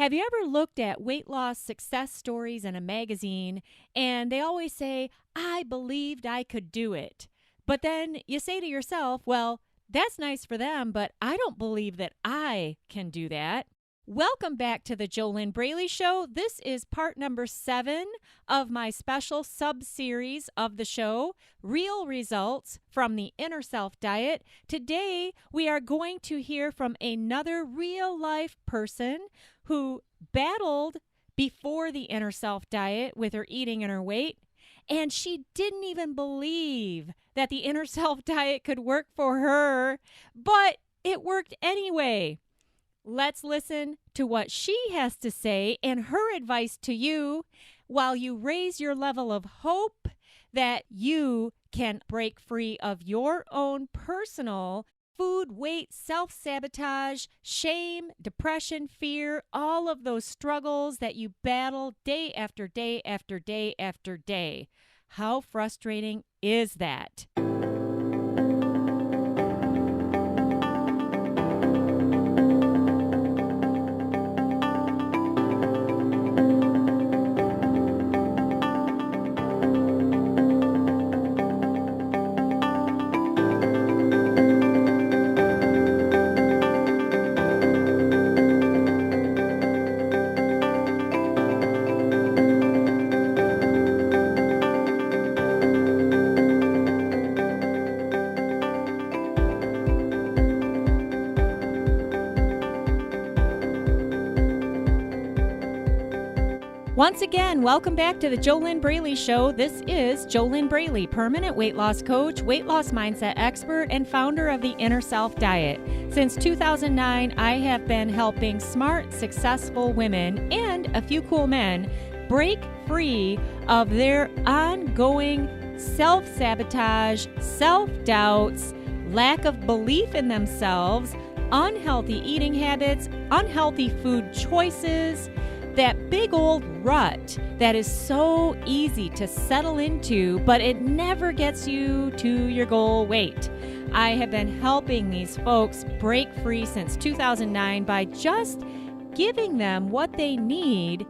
Have you ever looked at weight loss success stories in a magazine and they always say, I believed I could do it. But then you say to yourself, well, that's nice for them, but I don't believe that I can do that. Welcome back to the JoLynn Braley Show. This is part number 7 of my special sub-series of the show, Real Results from the Inner Self Diet. Today, we are going to hear from another real-life person who battled before the Inner Self Diet with her eating and her weight, and she didn't even believe that the Inner Self Diet could work for her, but it worked anyway. Let's listen to what she has to say and her advice to you while you raise your level of hope that you can break free of your own personal food, weight, self-sabotage, shame, depression, fear, all of those struggles that you battle day after day after day after day. How frustrating is that? Once again, welcome back to the JoLynn Braley Show. This is JoLynn Braley, permanent weight loss coach, weight loss mindset expert, and founder of the Inner Self Diet. Since 2009, I have been helping smart, successful women and a few cool men break free of their ongoing self-sabotage, self-doubts, lack of belief in themselves, unhealthy eating habits, unhealthy food choices, that big old rut that is so easy to settle into, but it never gets you to your goal weight. I have been helping these folks break free since 2009 by just giving them what they need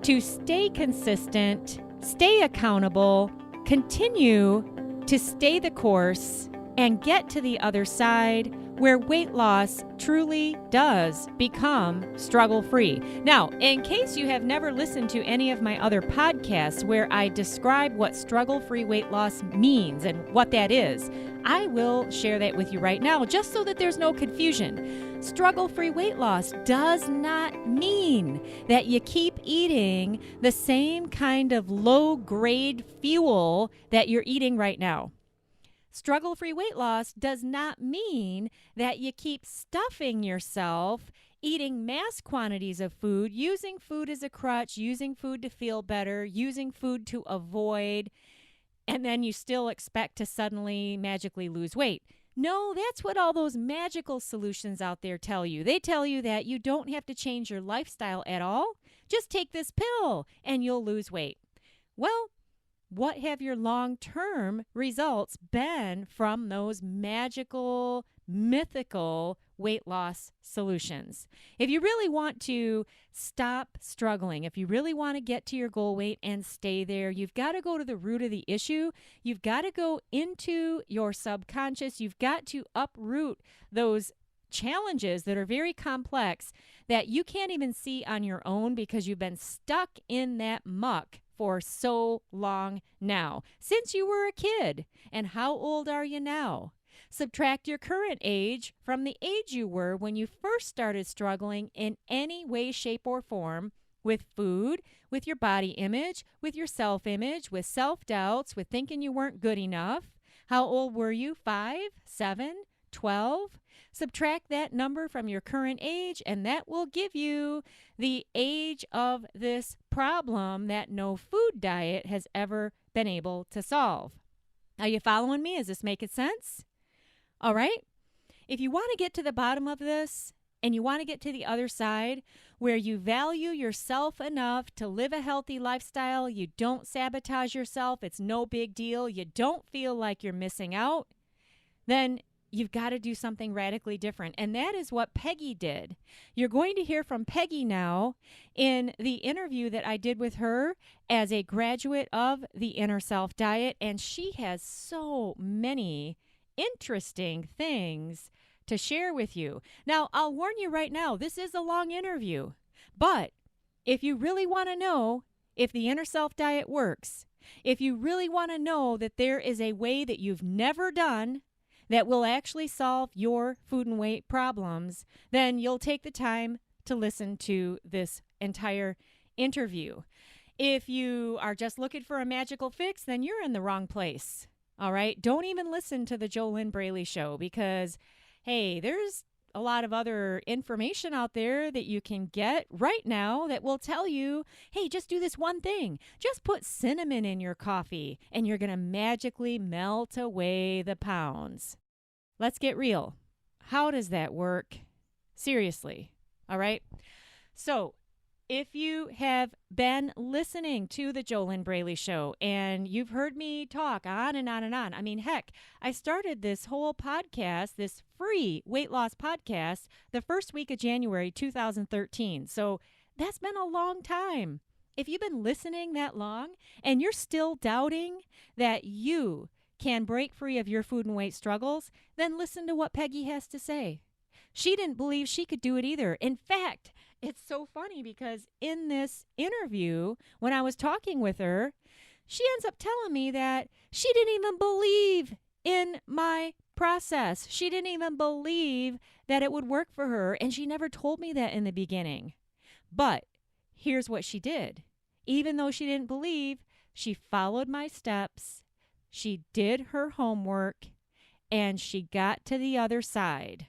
to stay consistent, stay accountable, continue to stay the course, and get to the other side where weight loss truly does become struggle-free. Now, in case you have never listened to any of my other podcasts where I describe what struggle-free weight loss means and what that is, I will share that with you right now, just so that there's no confusion. Struggle-free weight loss does not mean that you keep eating the same kind of low-grade fuel that you're eating right now. Struggle-free weight loss does not mean that you keep stuffing yourself, eating mass quantities of food, using food as a crutch, using food to feel better, using food to avoid, and then you still expect to suddenly magically lose weight. No, that's what all those magical solutions out there tell you. They tell you that you don't have to change your lifestyle at all. Just take this pill and you'll lose weight. Well, what have your long-term results been from those magical, mythical weight loss solutions? If you really want to stop struggling, if you really want to get to your goal weight and stay there, you've got to go to the root of the issue. You've got to go into your subconscious. You've got to uproot those challenges that are very complex that you can't even see on your own because you've been stuck in that muck for so long now, since you were a kid. And how old are you now? Subtract your current age from the age you were when you first started struggling in any way, shape, or form with food, with your body image, with your self-image, with self-doubts, with thinking you weren't good enough. How old were you? 5, 7, 12? Subtract that number from your current age, and that will give you the age of this problem that no food diet has ever been able to solve. Are you following me? Is this making sense? All right. If you want to get to the bottom of this and you want to get to the other side where you value yourself enough to live a healthy lifestyle, you don't sabotage yourself, it's no big deal, you don't feel like you're missing out, then you've got to do something radically different. And that is what Peggy did. You're going to hear from Peggy now in the interview that I did with her as a graduate of the Inner Self Diet. And she has so many interesting things to share with you. Now, I'll warn you right now, this is a long interview. But if you really want to know if the Inner Self Diet works, if you really want to know that there is a way that you've never done that will actually solve your food and weight problems, then you'll take the time to listen to this entire interview. If you are just looking for a magical fix, then you're in the wrong place. All right? Don't even listen to the JoLynn Braley Show because, hey, there's a lot of other information out there that you can get right now that will tell you, hey, just do this one thing. Just put cinnamon in your coffee and you're going to magically melt away the pounds. Let's get real. How does that work? Seriously. All right. So if you have been listening to the JoLynn Braley Show and you've heard me talk on and on and on, I mean, heck, I started this whole podcast, this free weight loss podcast, the first week of January 2013. So that's been a long time. If you've been listening that long and you're still doubting that you can break free of your food and weight struggles, then listen to what Peggy has to say. She didn't believe she could do it either. In fact, it's so funny because in this interview, when I was talking with her, she ends up telling me that she didn't even believe in my process. She didn't even believe that it would work for her, and she never told me that in the beginning. But here's what she did. Even though she didn't believe, she followed my steps, she did her homework, and she got to the other side.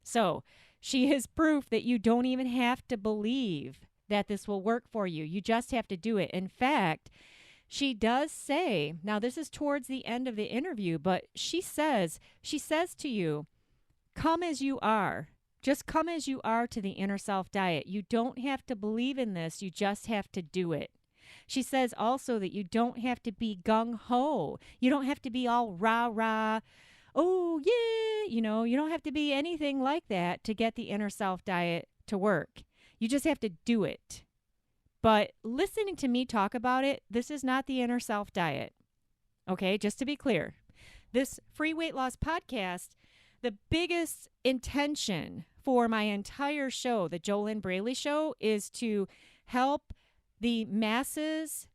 So she is proof that you don't even have to believe that this will work for you. You just have to do it. In fact, she does say, now this is towards the end of the interview, but she says to you, come as you are. Just come as you are to the Inner Self Diet. You don't have to believe in this. You just have to do it. She says also that you don't have to be gung-ho. You don't have to be all rah-rah. Oh, yeah, you don't have to be anything like that to get the Inner Self Diet to work. You just have to do it. But listening to me talk about it, this is not the Inner Self Diet. Okay, just to be clear. This free weight loss podcast, the biggest intention for my entire show, the JoLynn Braley Show, is to help the masses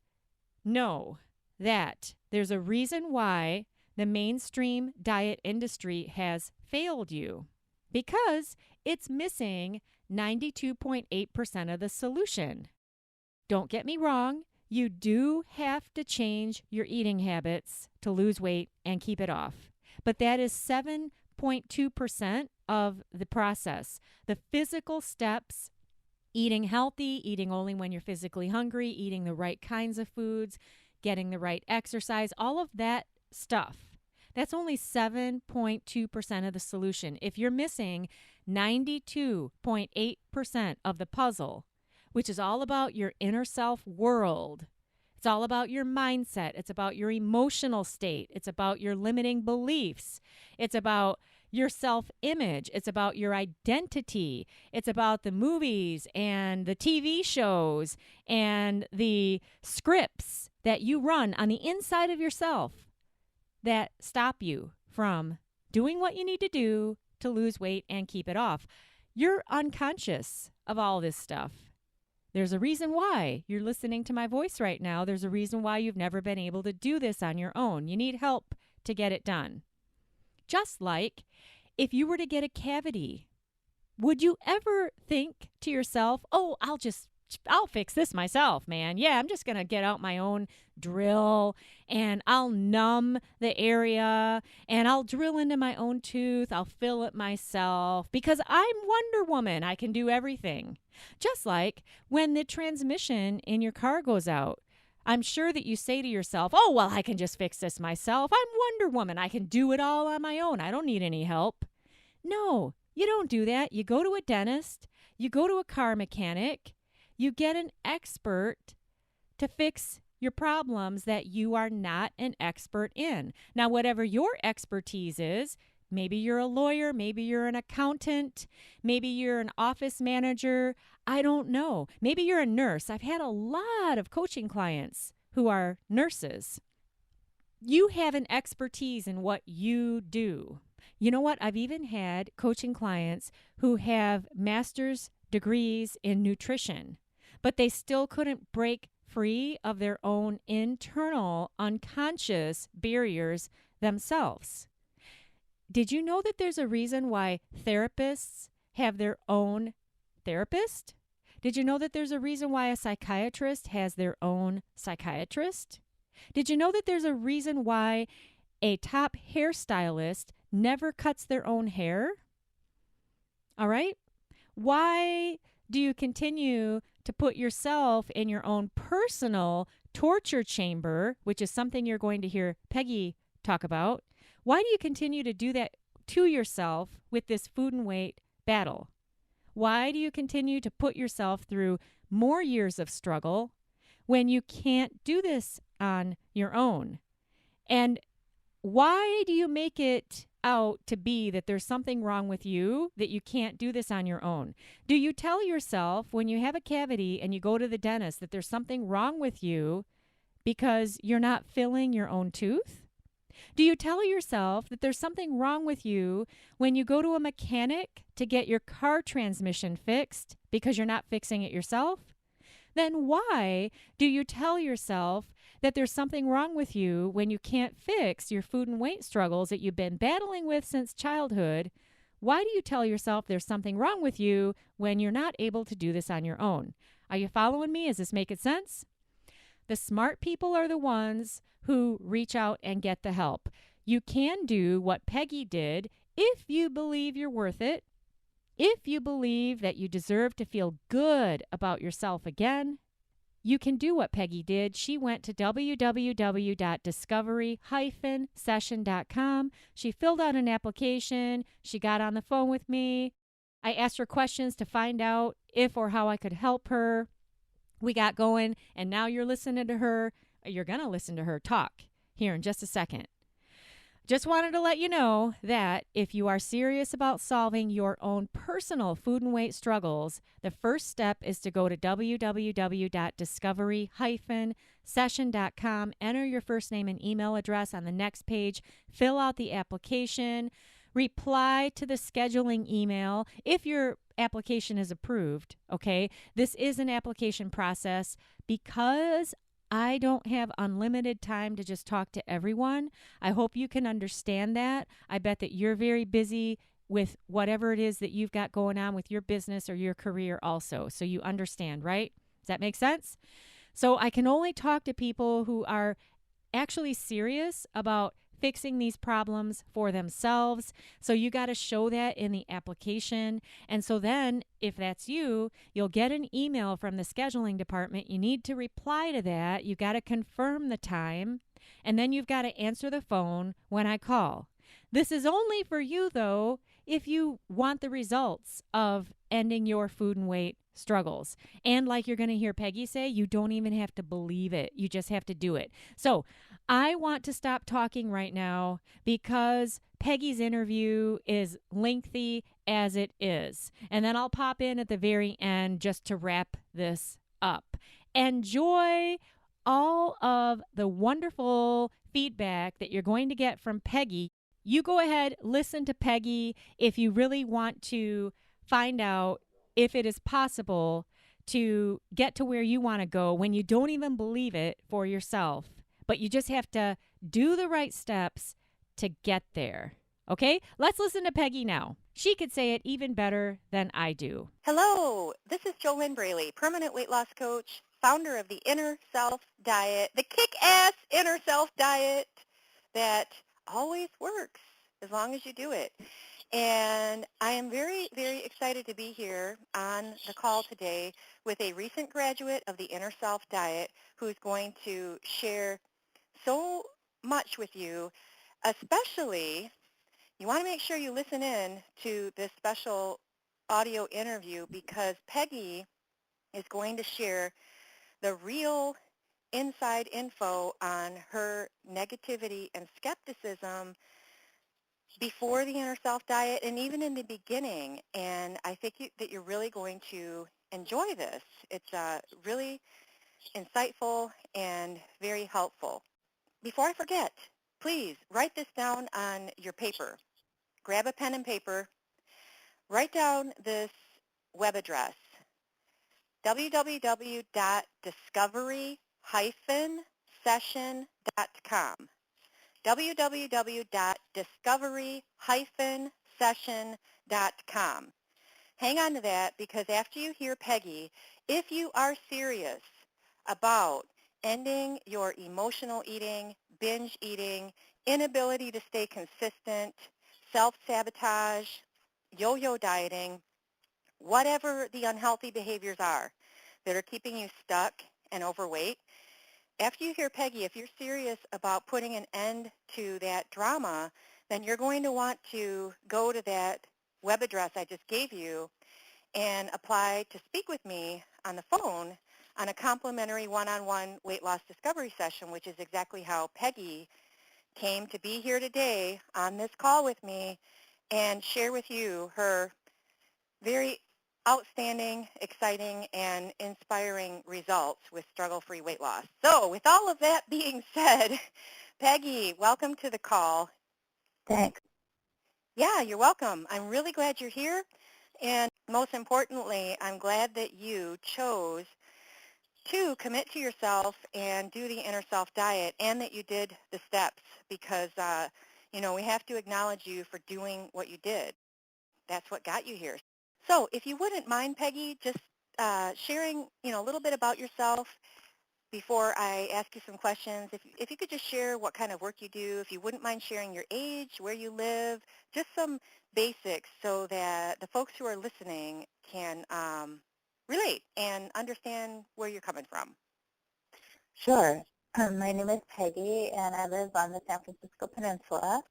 know that there's a reason why the mainstream diet industry has failed you, because it's missing 92.8% of the solution. Don't get me wrong, you do have to change your eating habits to lose weight and keep it off. But that is 7.2% of the process. The physical steps, eating healthy, eating only when you're physically hungry, eating the right kinds of foods, getting the right exercise, all of that stuff. That's only 7.2% of the solution. If you're missing 92.8% of the puzzle, which is all about your inner self world, it's all about your mindset, it's about your emotional state, it's about your limiting beliefs, it's about your self-image, it's about your identity, it's about the movies and the TV shows and the scripts that you run on the inside of yourself that stop you from doing what you need to do to lose weight and keep it off. You're unconscious of all this stuff. There's a reason why you're listening to my voice right now. There's a reason why you've never been able to do this on your own. You need help to get it done. Just like if you were to get a cavity, would you ever think to yourself, oh, I'll fix this myself, man. Yeah, I'm just going to get out my own drill and I'll numb the area and I'll drill into my own tooth. I'll fill it myself because I'm Wonder Woman. I can do everything. Just like when the transmission in your car goes out, I'm sure that you say to yourself, oh, well, I can just fix this myself. I'm Wonder Woman. I can do it all on my own. I don't need any help. No, you don't do that. You go to a dentist. You go to a car mechanic. You get an expert to fix your problems that you are not an expert in. Now, whatever your expertise is, Maybe you're a lawyer, maybe you're an accountant, maybe you're an office manager. I don't know. Maybe you're a nurse. I've had a lot of coaching clients who are nurses. You have an expertise in what you do. You know what? I've even had coaching clients who have master's degrees in nutrition, but they still couldn't break free of their own internal unconscious barriers themselves. Did you know that there's a reason why therapists have their own therapist? Did you know that there's a reason why a psychiatrist has their own psychiatrist? Did you know that there's a reason why a top hairstylist never cuts their own hair? All right? Why do you continue to put yourself in your own personal torture chamber, which is something you're going to hear Peggy talk about? Why do you continue to do that to yourself with this food and weight battle? Why do you continue to put yourself through more years of struggle when you can't do this on your own? And why do you make it out to be that there's something wrong with you, that you can't do this on your own? Do you tell yourself when you have a cavity and you go to the dentist that there's something wrong with you because you're not filling your own tooth? Do you tell yourself that there's something wrong with you when you go to a mechanic to get your car transmission fixed because you're not fixing it yourself? Then why do you tell yourself that there's something wrong with you when you can't fix your food and weight struggles that you've been battling with since childhood? Why do you tell yourself there's something wrong with you when you're not able to do this on your own? Are you following me? Is this making sense? The smart people are the ones who reach out and get the help. You can do what Peggy did if you believe you're worth it, if you believe that you deserve to feel good about yourself again. You can do what Peggy did. She went to www.discovery-session.com. She filled out an application. She got on the phone with me. I asked her questions to find out if or how I could help her. We got going, and now you're listening to her. You're going to listen to her talk here in just a second. Just wanted to let you know that if you are serious about solving your own personal food and weight struggles, the first step is to go to www.discovery-session.com, enter your first name and email address on the next page, fill out the application, reply to the scheduling email if your application is approved, okay? This is an application process. Because I don't have unlimited time to just talk to everyone, I hope you can understand that. I bet that you're very busy with whatever it is that you've got going on with your business or your career also. So you understand, right? Does that make sense? So I can only talk to people who are actually serious about fixing these problems for themselves. So you got to show that in the application. And so then if that's you, you'll get an email from the scheduling department. You need to reply to that. You got to confirm the time. And then you've got to answer the phone when I call. This is only for you, though, if you want the results of ending your food and weight struggles. And like you're going to hear Peggy say, you don't even have to believe it. You just have to do it. So I want to stop talking right now because Peggy's interview is lengthy as it is. And then I'll pop in at the very end just to wrap this up. Enjoy all of the wonderful feedback that you're going to get from Peggy. You go ahead, listen to Peggy if you really want to find out if it is possible to get to where you want to go when you don't even believe it for yourself. But you just have to do the right steps to get there. Okay? Let's listen to Peggy now. She could say it even better than I do. Hello, this is JoLynn Braley, permanent weight loss coach, founder of the Inner Self Diet, the kick-ass Inner Self Diet that always works as long as you do it. And I am very, very excited to be here on the call today with a recent graduate of the Inner Self Diet who's going to share so much with you, especially you want to make sure you listen in to this special audio interview because Peggy is going to share the real inside info on her negativity and skepticism before the Inner Self Diet and even in the beginning. And I think that you're really going to enjoy this. It's really insightful and very helpful. Before I forget, please write this down on your paper. Grab a pen and paper. Write down this web address, www.discovery-session.com. www.discovery-session.com. Hang on to that, because after you hear Peggy, if you are serious about ending your emotional eating, binge eating, inability to stay consistent, self-sabotage, yo-yo dieting, whatever the unhealthy behaviors are that are keeping you stuck and overweight, after you hear Peggy, if you're serious about putting an end to that drama, then you're going to want to go to that web address I just gave you and apply to speak with me on the phone on a complimentary one-on-one weight loss discovery session, which is exactly how Peggy came to be here today on this call with me and share with you her very outstanding, exciting, and inspiring results with struggle-free weight loss. So with all of that being said, Peggy, welcome to the call. Thanks. Yeah, you're welcome. I'm really glad you're here. And most importantly, I'm glad that you chose to commit to yourself and do the Inner Self Diet, and that you did the steps, because, we have to acknowledge you for doing what you did. That's what got you here. So if you wouldn't mind, Peggy, just sharing, a little bit about yourself before I ask you some questions. If you could just share what kind of work you do, if you wouldn't mind sharing your age, where you live, just some basics so that the folks who are listening can relate and understand where you're coming from. Sure. My name is Peggy, and I live on the San Francisco Peninsula,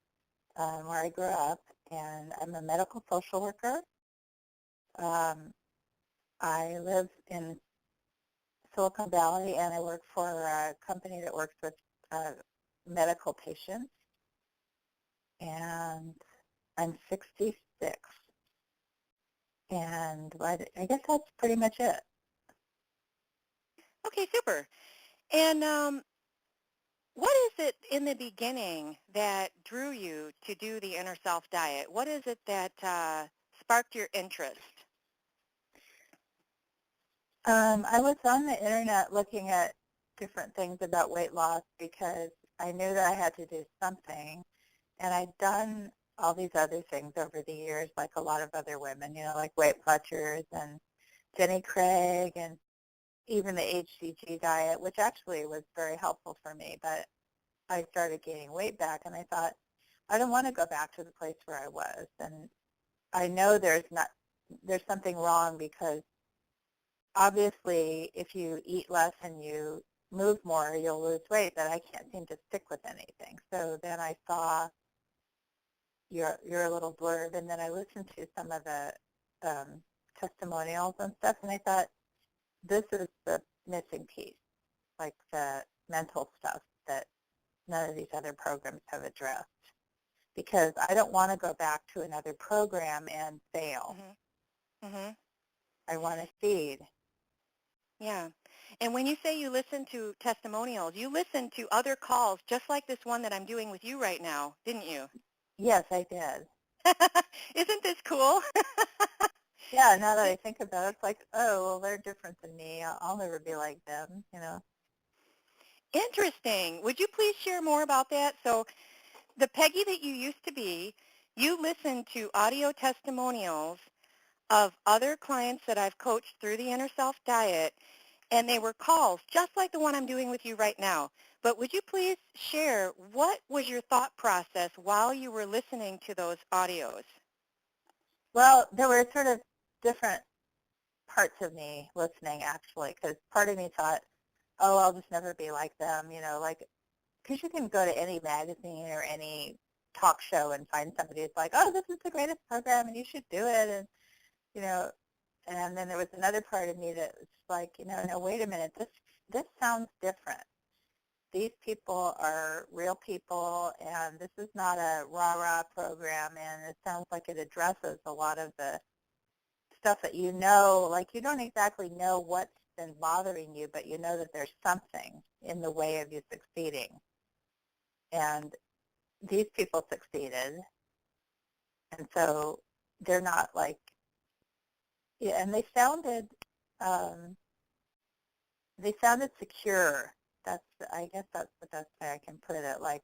where I grew up, and I'm a medical social worker. I live in Silicon Valley, and I work for a company that works with medical patients, and I'm 66, and I guess that's pretty much it. Okay, super. And what is it in the beginning that drew you to do the Inner Self Diet? What is it that sparked your interest? I was on the internet looking at different things about weight loss because I knew that I had to do something, and I'd done all these other things over the years, like a lot of other women, like Weight Watchers and Jenny Craig, and even the HCG diet, which actually was very helpful for me. But I started gaining weight back, and I thought, I don't want to go back to the place where I was. And I know there's something wrong, because obviously if you eat less and you move more, you'll lose weight, but I can't seem to stick with anything. So then I saw your little blurb, and then I listened to some of the testimonials and stuff, and I thought, this is the missing piece, like the mental stuff that none of these other programs have addressed, because I don't want to go back to another program and fail. Mm-hmm. Mm-hmm. I want to feed. Yeah. And when you say you listen to testimonials, you listen to other calls just like this one that I'm doing with you right now, didn't you? Yes, I did. Isn't this cool? Yeah, now that I think about it, it's like, oh, well, they're different than me. I'll never be like them, Interesting. Would you please share more about that? So the Peggy that you used to be, you listened to audio testimonials of other clients that I've coached through the Inner Self Diet, and they were calls just like the one I'm doing with you right now. But would you please share what was your thought process while you were listening to those audios? Well, there were sort of different parts of me listening, actually, because part of me thought, oh, I'll just never be like them, because you can go to any magazine or any talk show and find somebody who's like, oh, this is the greatest program and you should do it, and then there was another part of me that was like, no, wait a minute, this sounds different. these people are real people, and this is not a rah-rah program, and it sounds like it addresses a lot of the stuff that you know, like you don't exactly know what's been bothering you, but you know that there's something in the way of you succeeding. And these people succeeded, and so they're not like, yeah, and um, they sounded secure. I guess that's the best way I can put it. Like,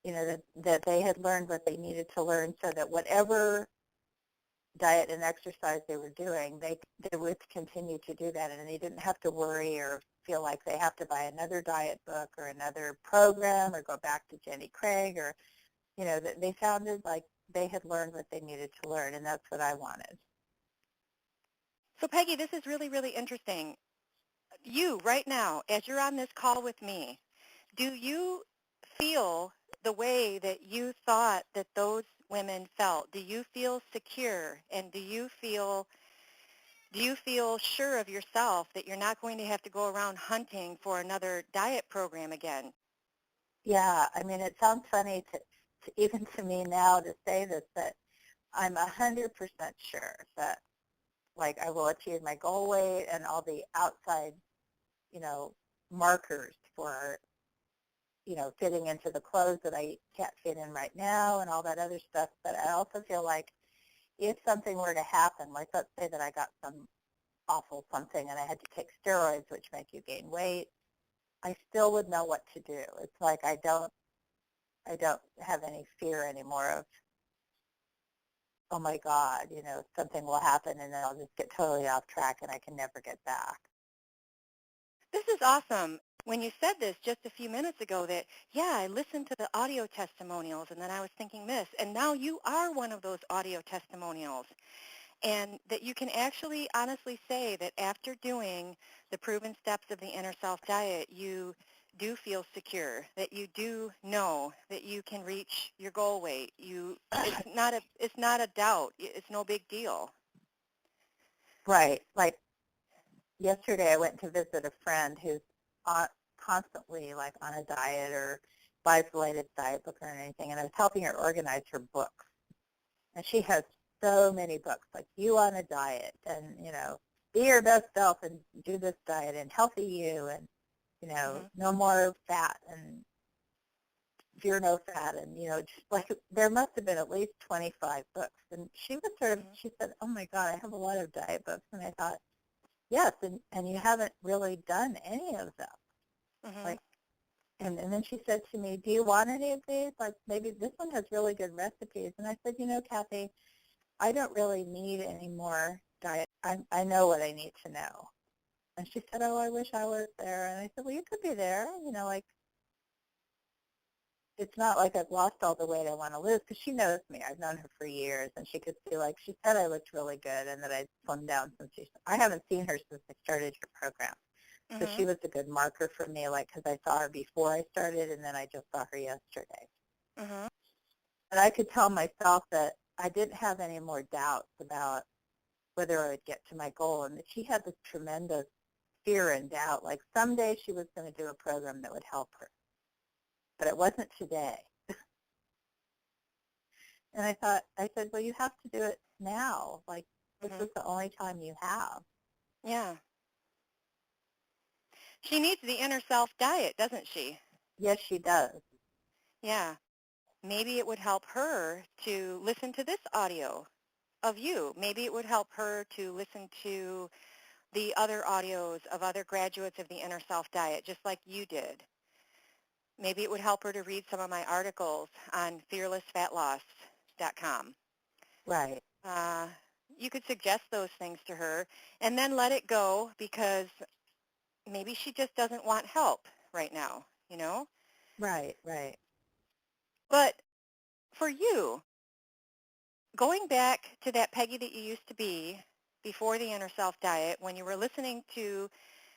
you know, that they had learned what they needed to learn, so that whatever diet and exercise they were doing, they would continue to do that, and they didn't have to worry or feel like they have to buy another diet book or another program or go back to Jenny Craig, or, you know, that they sounded like they had learned what they needed to learn, and that's what I wanted. So Peggy, this is really, really interesting. You, right now, as you're on this call with me, do you feel the way that you thought that those women felt? Do you feel secure, and do you feel sure of yourself that you're not going to have to go around hunting for another diet program again? Yeah, I mean, it sounds funny to even to me now to say this, but I'm 100% sure that, like, I will achieve my goal weight and all the outside, you know, markers for, you know, fitting into the clothes that I can't fit in right now and all that other stuff. But I also feel like if something were to happen, like let's say that I got some awful something and I had to take steroids, which make you gain weight, I still would know what to do. It's like I don't have any fear anymore of, oh my God, you know, something will happen and then I'll just get totally off track and I can never get back. This is awesome. When you said this just a few minutes ago that, yeah, I listened to the audio testimonials and then I was thinking this, and now you are one of those audio testimonials, and that you can actually honestly say that after doing the proven steps of the Inner Self Diet, you do feel secure, that you do know that you can reach your goal weight. It's not a doubt. It's no big deal. Right. Like yesterday I went to visit a friend who's constantly like on a diet or buys the latest diet book or anything, and I was helping her organize her books. And she has so many books, like You on a Diet, and, you know, Be Your Best Self and Do This Diet, and Healthy You, and, you know, No More Fat, and Fear No Fat, and, you know, just like there must have been at least 25 books. And she was sort of, she said, oh my God, I have a lot of diet books. And I thought, yes, and you haven't really done any of them. Like, and then she said to me, do you want any of these? Like, maybe this one has really good recipes. And I said, you know, Kathy, I don't really need any more diet. I know what I need to know. And she said, oh, I wish I was there. And I said, well, you could be there. You know, like, it's not like I've lost all the weight I want to lose, because she knows me. I've known her for years, and she could see, like, she said I looked really good and that I'd slimmed down since I haven't seen her since I started your program. So she was a good marker for me, like, because I saw her before I started, and then I just saw her yesterday. And I could tell myself that I didn't have any more doubts about whether I would get to my goal, and that she had this tremendous fear and doubt, like someday she was going to do a program that would help her. But it wasn't today. And I said, well, you have to do it now. Like, this is the only time you have. Yeah. She needs the Inner Self Diet, doesn't she? Yes, she does. Yeah. Maybe it would help her to listen to this audio of you. Maybe it would help her to listen to the other audios of other graduates of the Inner Self Diet, just like you did. Maybe it would help her to read some of my articles on fearlessfatloss.com. Right. You could suggest those things to her and then let it go, because maybe she just doesn't want help right now, you know? Right, right. But for you, going back to that Peggy that you used to be before the Inner Self Diet, when you were listening to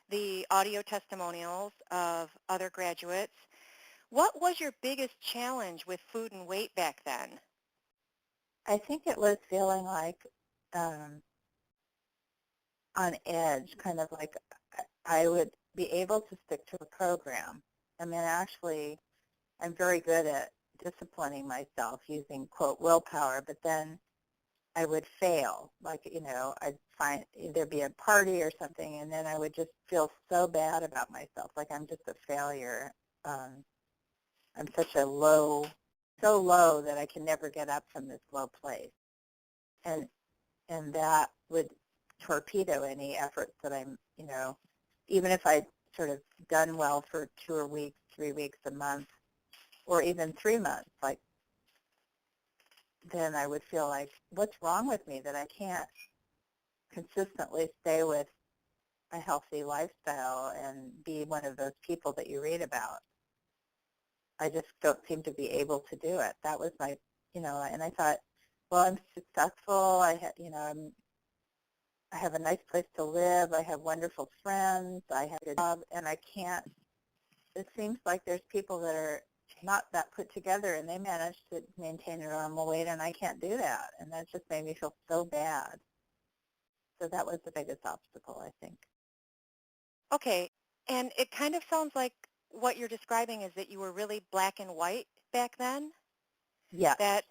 the audio testimonials of other graduates, what was your biggest challenge with food and weight back then? I think it was feeling like on edge, kind of like I would be able to stick to a program, I mean, actually, I'm very good at disciplining myself using, quote, willpower, but then I would fail. Like, I'd find there'd be a party or something, and then I would just feel so bad about myself, like I'm just a failure. I'm so low that I can never get up from this low place. And that would torpedo any efforts that I'm, even if I'd sort of done well for 2 weeks, 3 weeks, a month, or even 3 months, like, then I would feel like, what's wrong with me that I can't consistently stay with a healthy lifestyle and be one of those people that you read about. I just don't seem to be able to do it. That was my, and I thought, well, I'm successful. I have a nice place to live. I have wonderful friends. I have a job, and I can't. It seems like there's people that are not that put together, and they manage to maintain a normal weight, and I can't do that. And that just made me feel so bad. So that was the biggest obstacle, I think. Okay, and it kind of sounds like what you're describing is that you were really black and white back then? Yeah. That,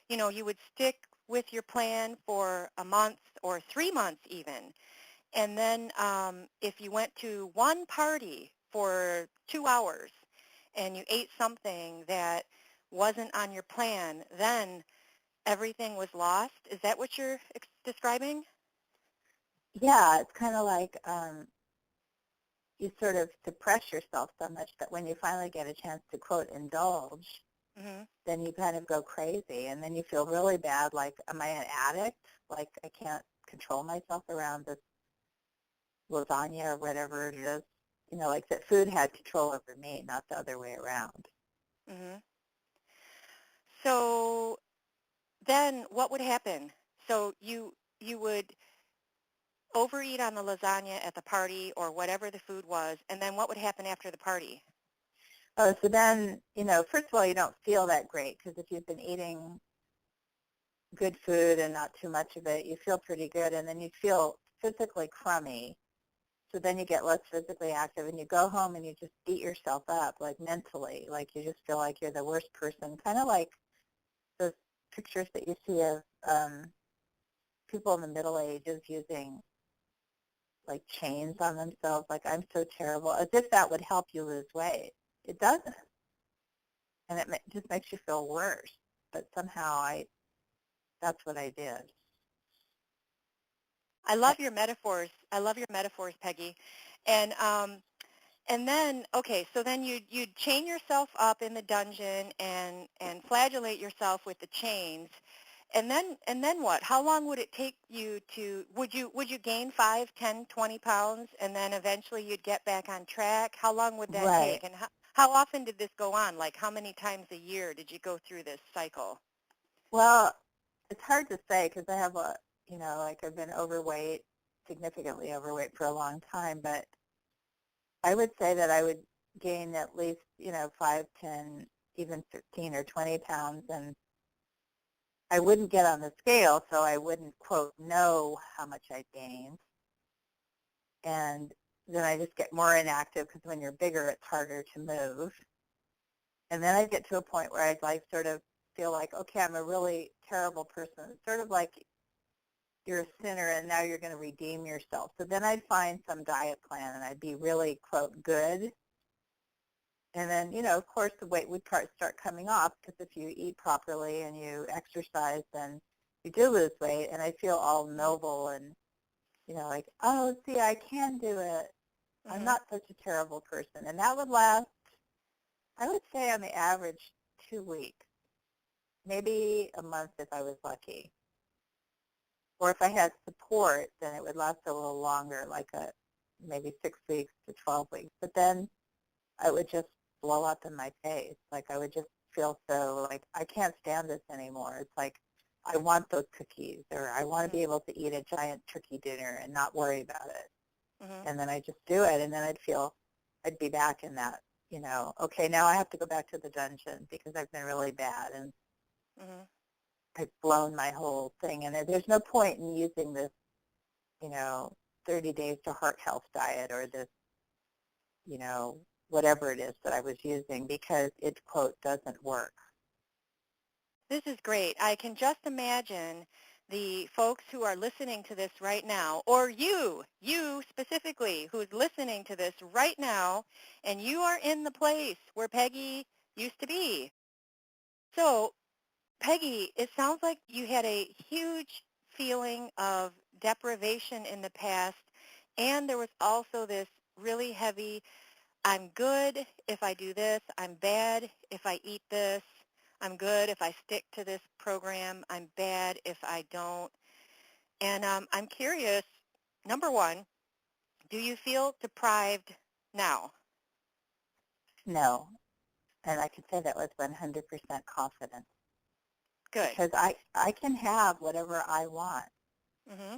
you would stick with your plan for a month or 3 months even. And then if you went to one party for 2 hours and you ate something that wasn't on your plan, then everything was lost. Is that what you're describing? Yeah, it's kind of like you sort of suppress yourself so much that when you finally get a chance to, quote, indulge, Mm-hmm. then you kind of go crazy, and then you feel really bad, like, am I an addict? Like, I can't control myself around this lasagna or whatever it is. Like that food had control over me, not the other way around. Mm-hmm. So then what would happen? So you would overeat on the lasagna at the party or whatever the food was, and then what would happen after the party? Oh, so then, first of all, you don't feel that great, because if you've been eating good food and not too much of it, you feel pretty good, and then you feel physically crummy. So then you get less physically active, and you go home and you just beat yourself up, like mentally, like you just feel like you're the worst person, kind of like those pictures that you see of people in the Middle Ages using like chains on themselves, like, I'm so terrible, as if that would help you lose weight. It doesn't, and it just makes you feel worse. But somehow that's what I did. I love your metaphors. I love your metaphors, Peggy. And then, okay, so then you'd chain yourself up in the dungeon and flagellate yourself with the chains. And then what? How long would it take you to, would you gain 5, 10, 20 pounds, and then eventually you'd get back on track? How long would that Right. take? And how often did this go on? Like, how many times a year did you go through this cycle? Well, it's hard to say, because I have like, I've been overweight, significantly overweight for a long time, but I would say that I would gain at least, 5, 10, even 15 or 20 pounds, and I wouldn't get on the scale, so I wouldn't, quote, know how much I gained. And then I just get more inactive, because when you're bigger, it's harder to move. And then I get to a point where I'd like sort of feel like, okay, I'm a really terrible person. It's sort of like you're a sinner and now you're going to redeem yourself. So then I'd find some diet plan and I'd be really, quote, good. And then, of course, the weight would start coming off, because if you eat properly and you exercise, then you do lose weight. And I feel all noble and, like, oh, see, I can do it. Mm-hmm. I'm not such a terrible person. And that would last, I would say, on the average, 2 weeks, maybe a month if I was lucky. Or if I had support, then it would last a little longer, like maybe 6 weeks to 12 weeks. But then I would just blow up in my face. Like, I would just feel so like, I can't stand this anymore. It's like, I want those cookies, or I want to be able to eat a giant turkey dinner and not worry about it. Mm-hmm. And then I just do it, and then I'd be back in that, okay, now I have to go back to the dungeon because I've been really bad, and Mm-hmm. I've blown my whole thing. And there's no point in using this, 30 days to heart health diet, or this, whatever it is that I was using because it, quote, doesn't work. This is great. I can just imagine the folks who are listening to this right now, or you specifically, who's listening to this right now, and you are in the place where Peggy used to be. So, Peggy, it sounds like you had a huge feeling of deprivation in the past, and there was also this really heavy, I'm good if I do this, I'm bad if I eat this, I'm good if I stick to this program, I'm bad if I don't. And I'm curious, number one, do you feel deprived now? No, and I can say that with 100% confidence Good. because I can have whatever I want. Mm-hmm.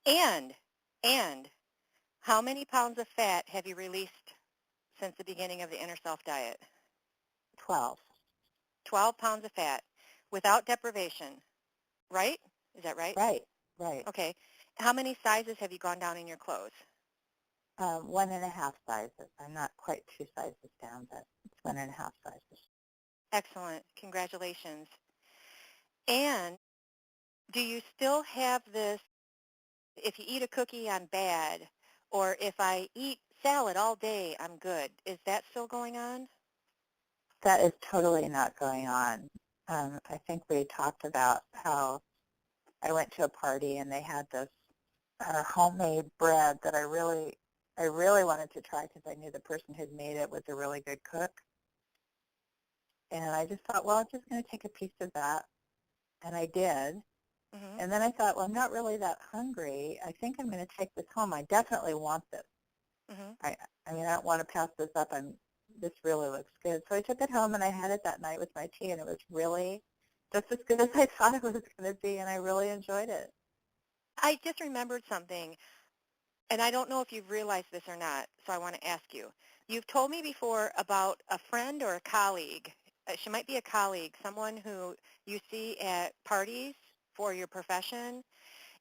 And how many pounds of fat have you released since the beginning of the Inner Self diet? 12. 12 pounds of fat without deprivation, right? Is that right? Right, right. Okay. How many sizes have you gone down in your clothes? 1.5 sizes. I'm not quite 2 sizes down, but it's 1.5 sizes. Excellent. Congratulations. And do you still have this, if you eat a cookie, I'm bad, or if I eat salad all day, I'm good? Is that still going on? That is totally not going on. I think we talked about how I went to a party and they had this homemade bread that I really wanted to try because I knew the person who'd made it was a really good cook. And I just thought, well, I'm just going to take a piece of that. And I did. Mm-hmm. And then I thought, well, I'm not really that hungry. I think I'm going to take this home. I definitely want this. Mm-hmm. I mean, I don't want to pass this up. This really looks good. So I took it home and I had it that night with my tea, and it was really just as good as I thought it was going to be, and I really enjoyed it. I just remembered something, and I don't know if you've realized this or not, so I want to ask you. You've told me before about a friend or a colleague. She might be a colleague, someone who you see at parties for your profession,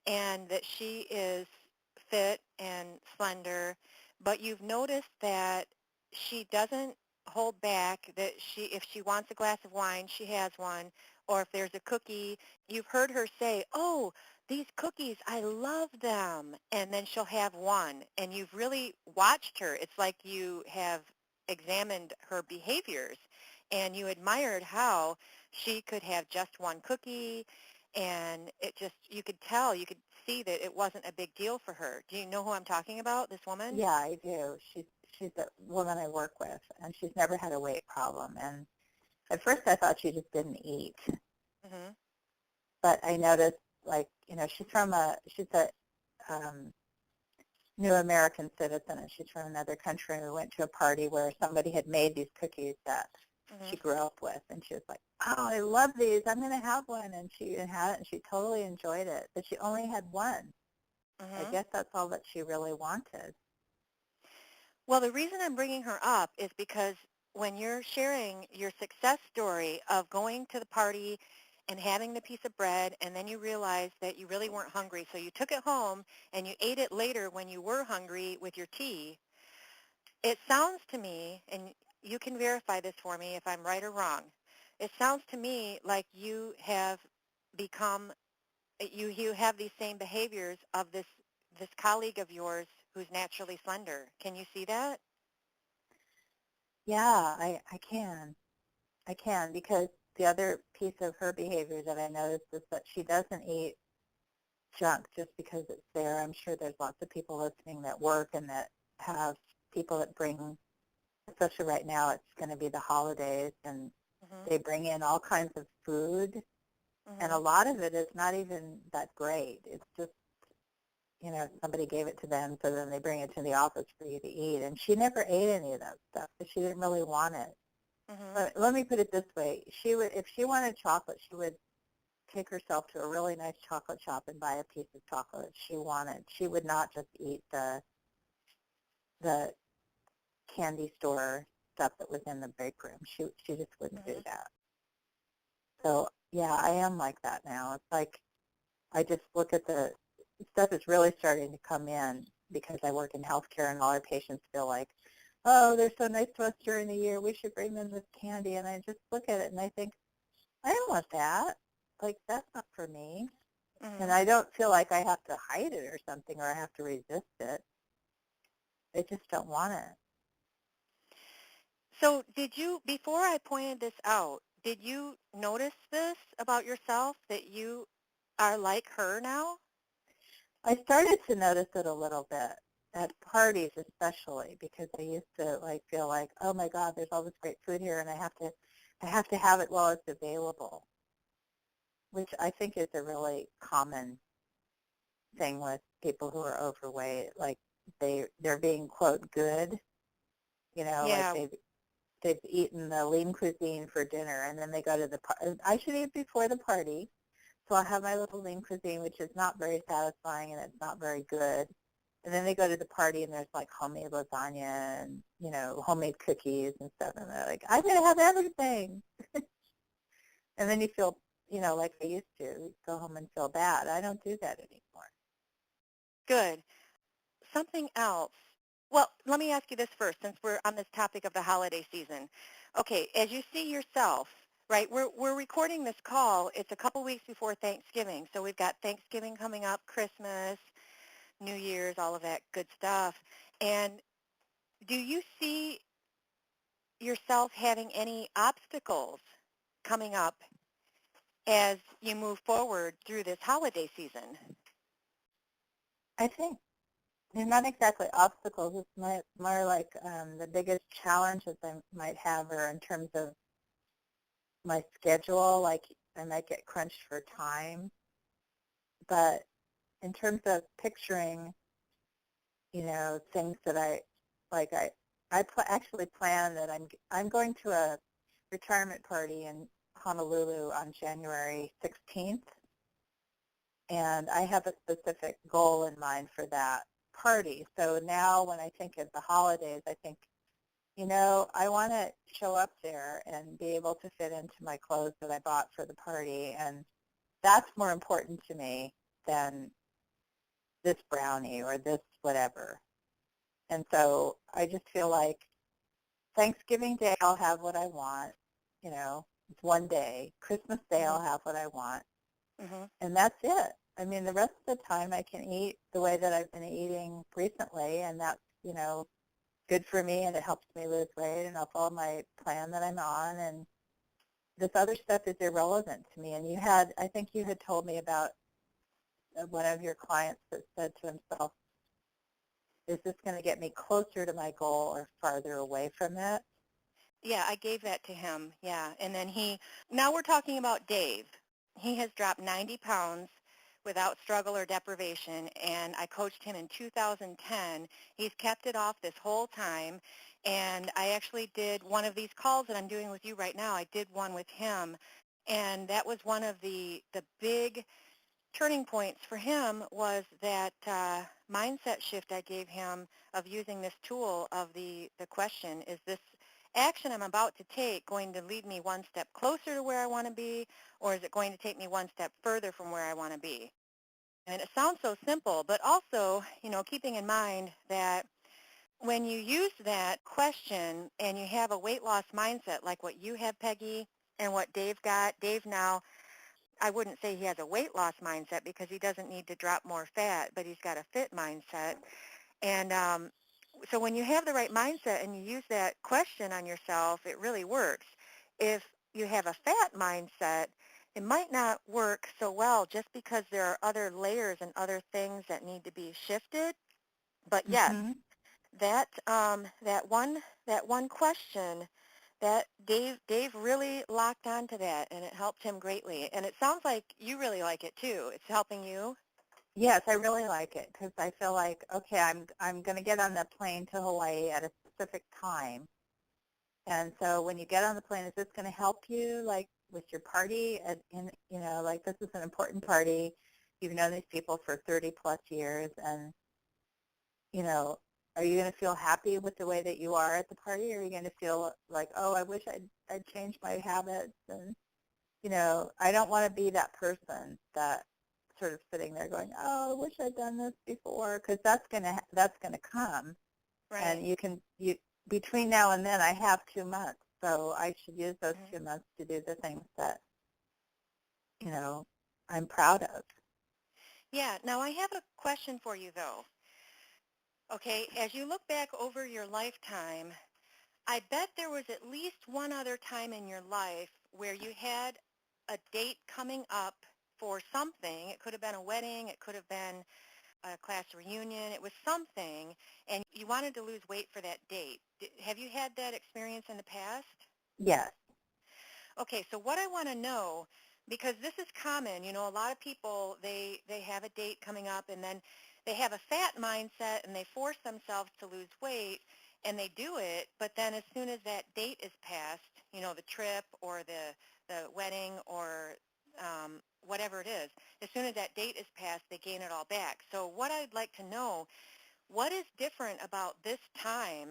and that she is fit and slender, but you've noticed that she doesn't hold back, that if she wants a glass of wine, she has one, or if there's a cookie, you've heard her say, oh, these cookies, I love them, and then she'll have one, and you've really watched her. It's like you have examined her behaviors, and you admired how she could have just one cookie, and it just, you could tell, you could see that it wasn't a big deal for her. Do you know who I'm talking about, this woman? Yeah, I do. She's a woman I work with, and she's never had a weight problem. And at first I thought she just didn't eat. Mm-hmm. But I noticed, like, she's a new American citizen, and she's from another country, and we went to a party where somebody had made these cookies that she grew up with, and she was like, oh, I love these, I'm going to have one, and she had it, and she totally enjoyed it, but she only had one. I guess that's all that she really wanted. Well, the reason I'm bringing her up is because when you're sharing your success story of going to the party and having the piece of bread, and then you realized that you really weren't hungry, so you took it home and you ate it later when you were hungry with your tea, it sounds to me, and you can verify this for me if I'm right or wrong, it sounds to me like you have become, you have these same behaviors of this colleague of yours who's naturally slender. Can you see that? Yeah, I can. I can, because the other piece of her behavior that I noticed is that she doesn't eat junk just because it's there. I'm sure there's lots of people listening that work and that have people that bring, especially right now, it's going to be the holidays, and they bring in all kinds of food, and a lot of it is not even that great. It's just, somebody gave it to them, so then they bring it to the office for you to eat. And she never ate any of that stuff because she didn't really want it. But let me put it this way. She would, if she wanted chocolate, she would take herself to a really nice chocolate shop and buy a piece of chocolate she wanted. She would not just eat the candy store stuff that was in the break room. She just wouldn't do that. So, yeah, I am like that now. It's like I just look at the stuff is really starting to come in because I work in healthcare, and all our patients feel like, oh, they're so nice to us during the year. We should bring them this candy. And I just look at it and I think, I don't want that. Like, that's not for me. And Mm-hmm. I don't feel like I have to hide it or something or I have to resist it. I just don't want it. So did you, before I pointed this out, did you notice this about yourself, that you are like her now? I started to notice it a little bit at parties especially because I used to like feel like, oh my God, there's all this great food here and I have to have it while it's available, which I think is a really common thing with people who are overweight. Like they're being quote good, like Yeah, they've eaten the lean cuisine for dinner and then they go to the I should eat before the party. So I'll have my little lean cuisine, which is not very satisfying and it's not very good. And then they go to the party and there's like homemade lasagna and, homemade cookies and stuff. And they're like, I'm going to have everything. And then you feel, like I used to, go home and feel bad. I don't do that anymore. good. Something else. Well, let me ask you this first, since we're on this topic of the holiday season. Okay, as you see yourself, right, we're recording this call. It's a couple weeks before Thanksgiving. So we've got Thanksgiving coming up, Christmas, New Year's, all of that good stuff. And do you see yourself having any obstacles coming up as you move forward through this holiday season? I think they're not exactly obstacles. It's more like the biggest challenges I might have are in terms of my schedule. Like I might get crunched for time. But in terms of picturing, things that actually plan that I'm going to a retirement party in Honolulu on January 16th, and I have a specific goal in mind for that party. So now when I think of the holidays, I think, I want to show up there and be able to fit into my clothes that I bought for the party, and that's more important to me than this brownie or this whatever. And so I just feel like Thanksgiving Day I'll have what I want, it's one day. Christmas Day Mm-hmm. I'll have what I want, Mm-hmm. and that's it. I mean, the rest of the time I can eat the way that I've been eating recently, and that's, good for me, and it helps me lose weight, and I'll follow my plan that I'm on, and this other stuff is irrelevant to me. And I think you had told me about one of your clients that said to himself, is this going to get me closer to my goal or farther away from it? Yeah, I gave that to him. Yeah. And then now we're talking about Dave. He has dropped 90 pounds without struggle or deprivation, and I coached him in 2010. He's kept it off this whole time, and I actually did one of these calls that I'm doing with you right now. I did one with him, and that was one of the big turning points for him was that mindset shift I gave him of using this tool of the question, is this action I'm about to take going to lead me one step closer to where I want to be, or is it going to take me one step further from where I want to be? And it sounds so simple, but also, keeping in mind that when you use that question and you have a weight loss mindset like what you have, Peggy, and what Dave got, Dave now, I wouldn't say he has a weight loss mindset because he doesn't need to drop more fat, but he's got a fit mindset. And so when you have the right mindset and you use that question on yourself, it really works. If you have a fat mindset, it might not work so well just because there are other layers and other things that need to be shifted. But yes, Mm-hmm. that one question, that Dave really locked onto that, and it helped him greatly. And it sounds like you really like it too. It's helping you. Yes, I really like it because I feel like, okay, I'm going to get on the plane to Hawaii at a specific time. And so when you get on the plane, is this going to help you, like, with your party? Like, this is an important party. You've known these people for 30-plus years, and, are you going to feel happy with the way that you are at the party, or are you going to feel like, oh, I wish I'd changed my habits? And, I don't want to be that person that sort of sitting there going, oh, I wish I'd done this before, because that's gonna come, Right. and between now and then, I have 2 months, so I should use those 2 months to do the things that, I'm proud of. Yeah. Now, I have a question for you, though. Okay, as you look back over your lifetime, I bet there was at least one other time in your life where you had a date coming up for something. It could have been a wedding. It could have been a class reunion. It was something, and you wanted to lose weight for that date. Have you had that experience in the past? Yes. Okay, so what I want to know, because this is common, a lot of people, they have a date coming up, and then they have a fat mindset, and they force themselves to lose weight, and they do it, but then as soon as that date is passed, the trip or the wedding or whatever it is, as soon as that date is passed, they gain it all back. So what I'd like to know, what is different about this time?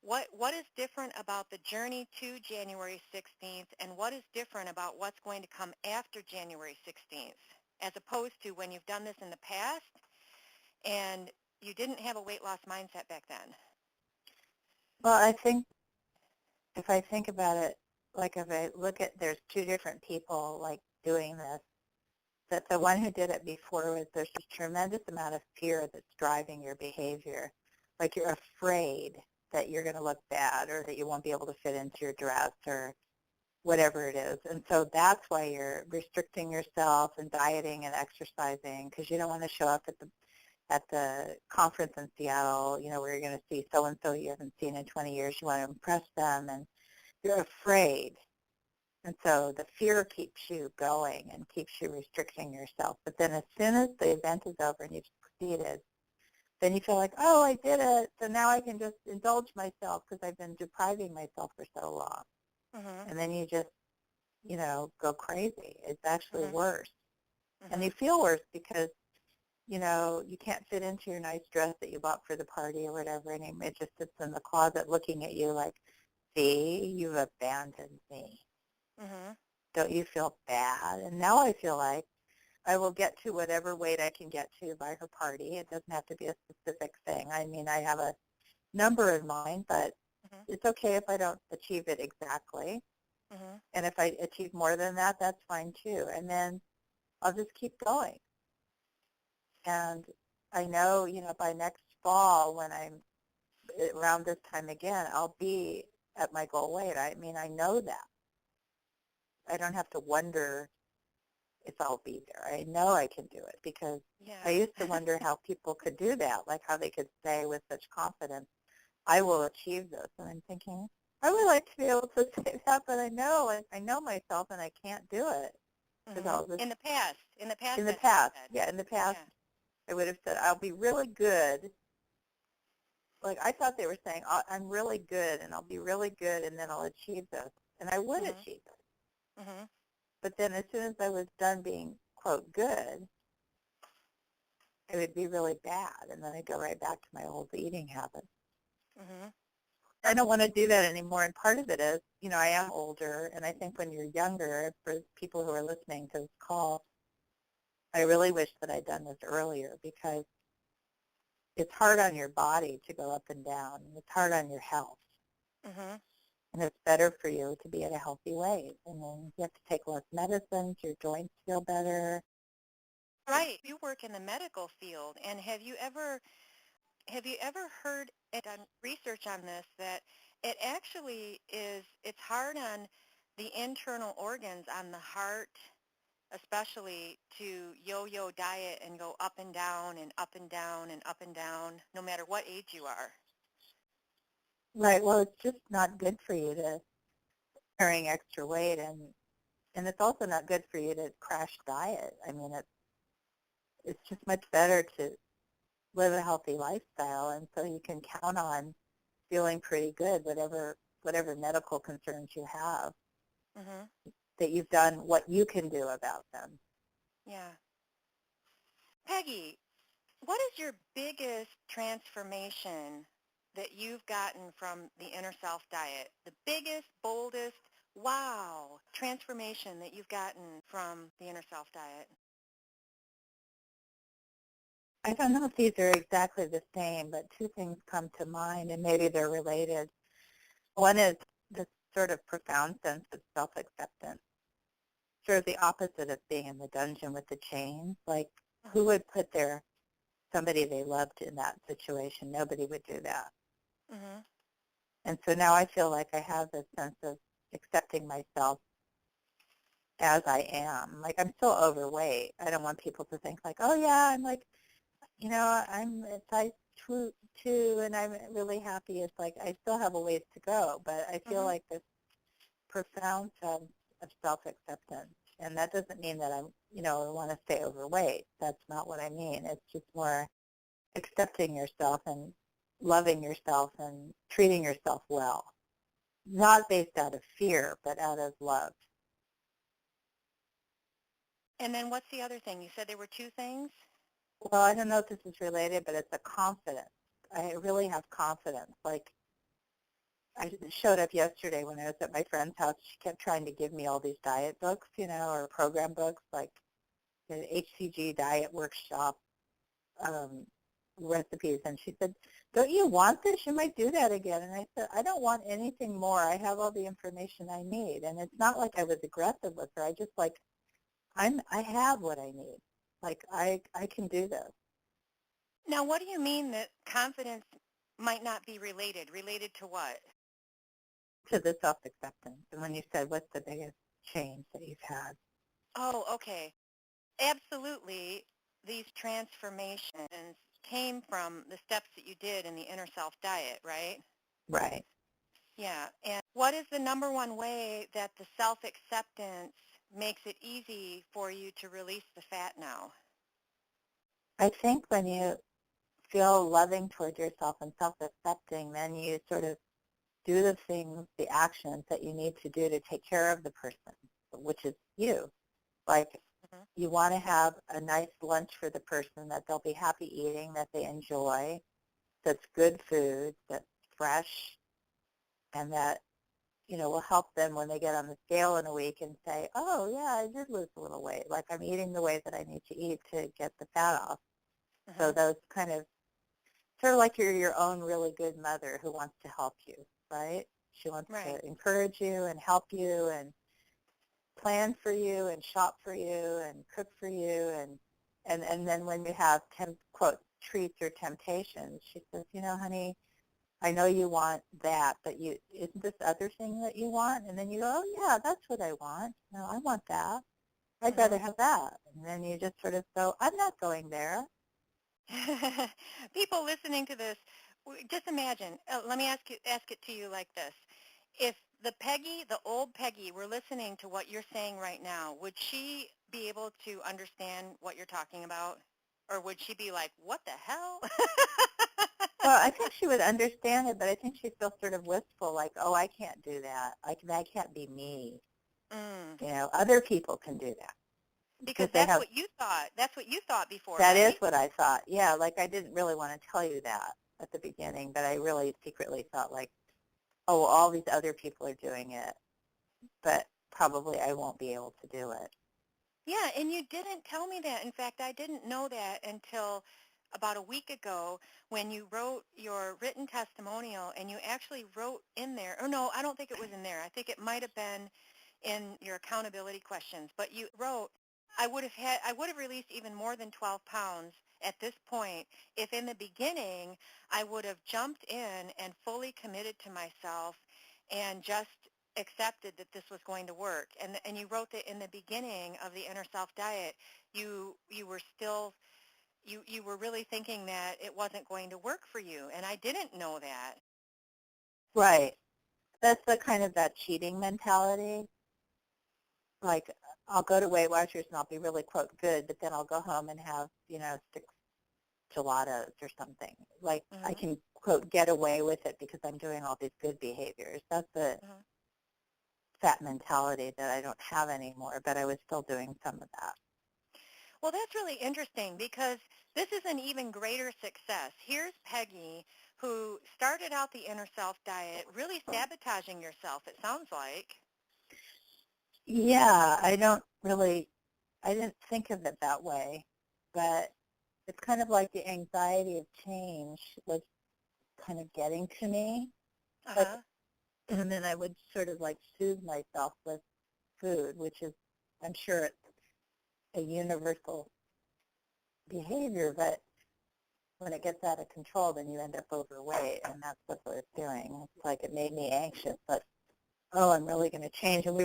What is different about the journey to January 16th, and what is different about what's going to come after January 16th, as opposed to when you've done this in the past and you didn't have a weight loss mindset back then? Well, I think if I think about it, like if I look at, there's 2 different people like doing this, that the one who did it before was, there's a tremendous amount of fear that's driving your behavior. Like you're afraid that you're going to look bad or that you won't be able to fit into your dress or whatever it is. And so that's why you're restricting yourself and dieting and exercising, because you don't want to show up at the conference in Seattle, where you're going to see so-and-so you haven't seen in 20 years. You want to impress them, and you're afraid. And so the fear keeps you going and keeps you restricting yourself. But then as soon as the event is over and you've succeeded, then you feel like, oh, I did it, so now I can just indulge myself because I've been depriving myself for so long. Mm-hmm. And then you just, go crazy. It's actually worse. Mm-hmm. And you feel worse because, you can't fit into your nice dress that you bought for the party or whatever, and it just sits in the closet looking at you like, see, you've abandoned me. Mm-hmm. Don't you feel bad? And now I feel like I will get to whatever weight I can get to by her party. It doesn't have to be a specific thing. I mean, I have a number in mind, but it's okay if I don't achieve it exactly. Mm-hmm. And if I achieve more than that, that's fine too. And then I'll just keep going. And I know, by next fall, when I'm around this time again, I'll be at my goal weight. I mean, I know that. I don't have to wonder if I'll be there. I know I can do it because I used to wonder how people could do that, like how they could say with such confidence, I will achieve this. And I'm thinking, I would like to be able to say that, but I know myself and I can't do it. Mm-hmm. In the past, in the past, Yeah. I would have said, I'll be really good. Like I thought they were saying, I'm really good and I'll be really good and then I'll achieve this. And I would achieve it. Mm-hmm. But then as soon as I was done being, quote, good, it would be really bad. And then I'd go right back to my old eating habits. Mm-hmm. I don't want to do that anymore. And part of it is, I am older. And I think when you're younger, for people who are listening to this call, I really wish that I'd done this earlier because it's hard on your body to go up and down. And it's hard on your health. Mm-hmm. And it's better for you to be at a healthy weight. And then you have to take less medicines, your joints feel better. Right. You work in the medical field, and have you ever heard and done research on this, that it actually is, it's hard on the internal organs, on the heart especially, to yo-yo diet and go up and down and up and down and up and down, no matter what age you are. Right. Well, it's just not good for you to carrying extra weight, and it's also not good for you to crash diet. I mean, it's just much better to live a healthy lifestyle, and so you can count on feeling pretty good, whatever medical concerns you have, that you've done what you can do about them. Yeah. Peggy, what is your biggest transformation that you've gotten from the Inner Self diet? The biggest, boldest, wow, transformation that you've gotten from the Inner Self diet? I don't know if these are exactly the same, but 2 things come to mind, and maybe they're related. One is this sort of profound sense of self-acceptance, sort of the opposite of being in the dungeon with the chains. Like, who would put somebody they loved in that situation? Nobody would do that. Mm-hmm. And so now I feel like I have this sense of accepting myself as I am. Like, I'm still overweight. I don't want people to think like, oh yeah, I'm like, I'm a size two and I'm really happy. It's like I still have a ways to go, but I feel like this profound sense of self-acceptance. And that doesn't mean that I want to stay overweight. That's not what I mean. It's just more accepting yourself and loving yourself and treating yourself well. Not based out of fear, but out of love. And then what's the other thing? You said there were two things? Well, I don't know if this is related, but it's a confidence. I really have confidence. Like, I showed up yesterday when I was at my friend's house. She kept trying to give me all these diet books, or program books, like the HCG diet workshop recipes. And she said, don't you want this? You might do that again. And I said, I don't want anything more. I have all the information I need. And it's not like I was aggressive with her. I just I have what I need. Like, I can do this. Now, what do you mean that confidence might not be related? Related to what? To the self-acceptance. And when you said, what's the biggest change that you've had? Oh, okay. Absolutely. These transformations came from the steps that you did in the inner self diet, right? Right. Yeah. And what is the number one way that the self-acceptance makes it easy for you to release the fat now? I think when you feel loving toward yourself and self-accepting, then you sort of do the things, the actions that you need to do to take care of the person, which is you. Like, you want to have a nice lunch for the person that they'll be happy eating, that they enjoy, that's good food, that's fresh, and that, will help them when they get on the scale in a week and say, oh, yeah, I did lose a little weight. Like, I'm eating the way that I need to eat to get the fat off. So those kind of, sort of like you're your own really good mother who wants to help you, right? She wants to encourage you and help you and plan for you and shop for you and cook for you. And then when you have, quote, treats or temptations, she says, honey, I know you want that, but isn't this other thing that you want? And then you go, oh, yeah, that's what I want. No, I want that. I'd rather have that. And then you just sort of go, I'm not going there. People listening to this, just imagine, let me ask it to you like this. If the old Peggy, were listening to what you're saying right now, would she be able to understand what you're talking about? Or would she be like, what the hell? Well, I think she would understand it, but I think she'd feel sort of wistful, like, oh, I can't do that. That can't be me. Other people can do that. Because that's what you thought. That's what you thought before, That right? is what I thought. Yeah, like I didn't really want to tell you that at the beginning, but I really secretly thought like, oh, all these other people are doing it, but probably I won't be able to do it. Yeah, and you didn't tell me that. In fact, I didn't know that until about a week ago when you wrote your written testimonial, and you actually wrote in there, oh no, I don't think it was in there. I think it might have been in your accountability questions, but you wrote, I would have released even more than 12 pounds at this point if in the beginning I would have jumped in and fully committed to myself and just accepted that this was going to work. And you wrote that in the beginning of the inner self diet, you were still you were really thinking that it wasn't going to work for you, and I didn't know that. Right. That's the kind of that cheating mentality. Like, I'll go to Weight Watchers and I'll be really, quote, good, but then I'll go home and have, 6 gelatos or something. Like, I can, quote, get away with it because I'm doing all these good behaviors. That's the fat mentality that I don't have anymore, but I was still doing some of that. Well, that's really interesting because this is an even greater success. Here's Peggy, who started out the inner self diet, really sabotaging yourself, it sounds like. Yeah, I didn't think of it that way, but it's kind of like the anxiety of change was kind of getting to me. Like, And then I would sort of like soothe myself with food, which is, I'm sure it's a universal behavior, but when it gets out of control, then you end up overweight, and that's what I was doing. It's like it made me anxious, but, oh, I'm really going to change. And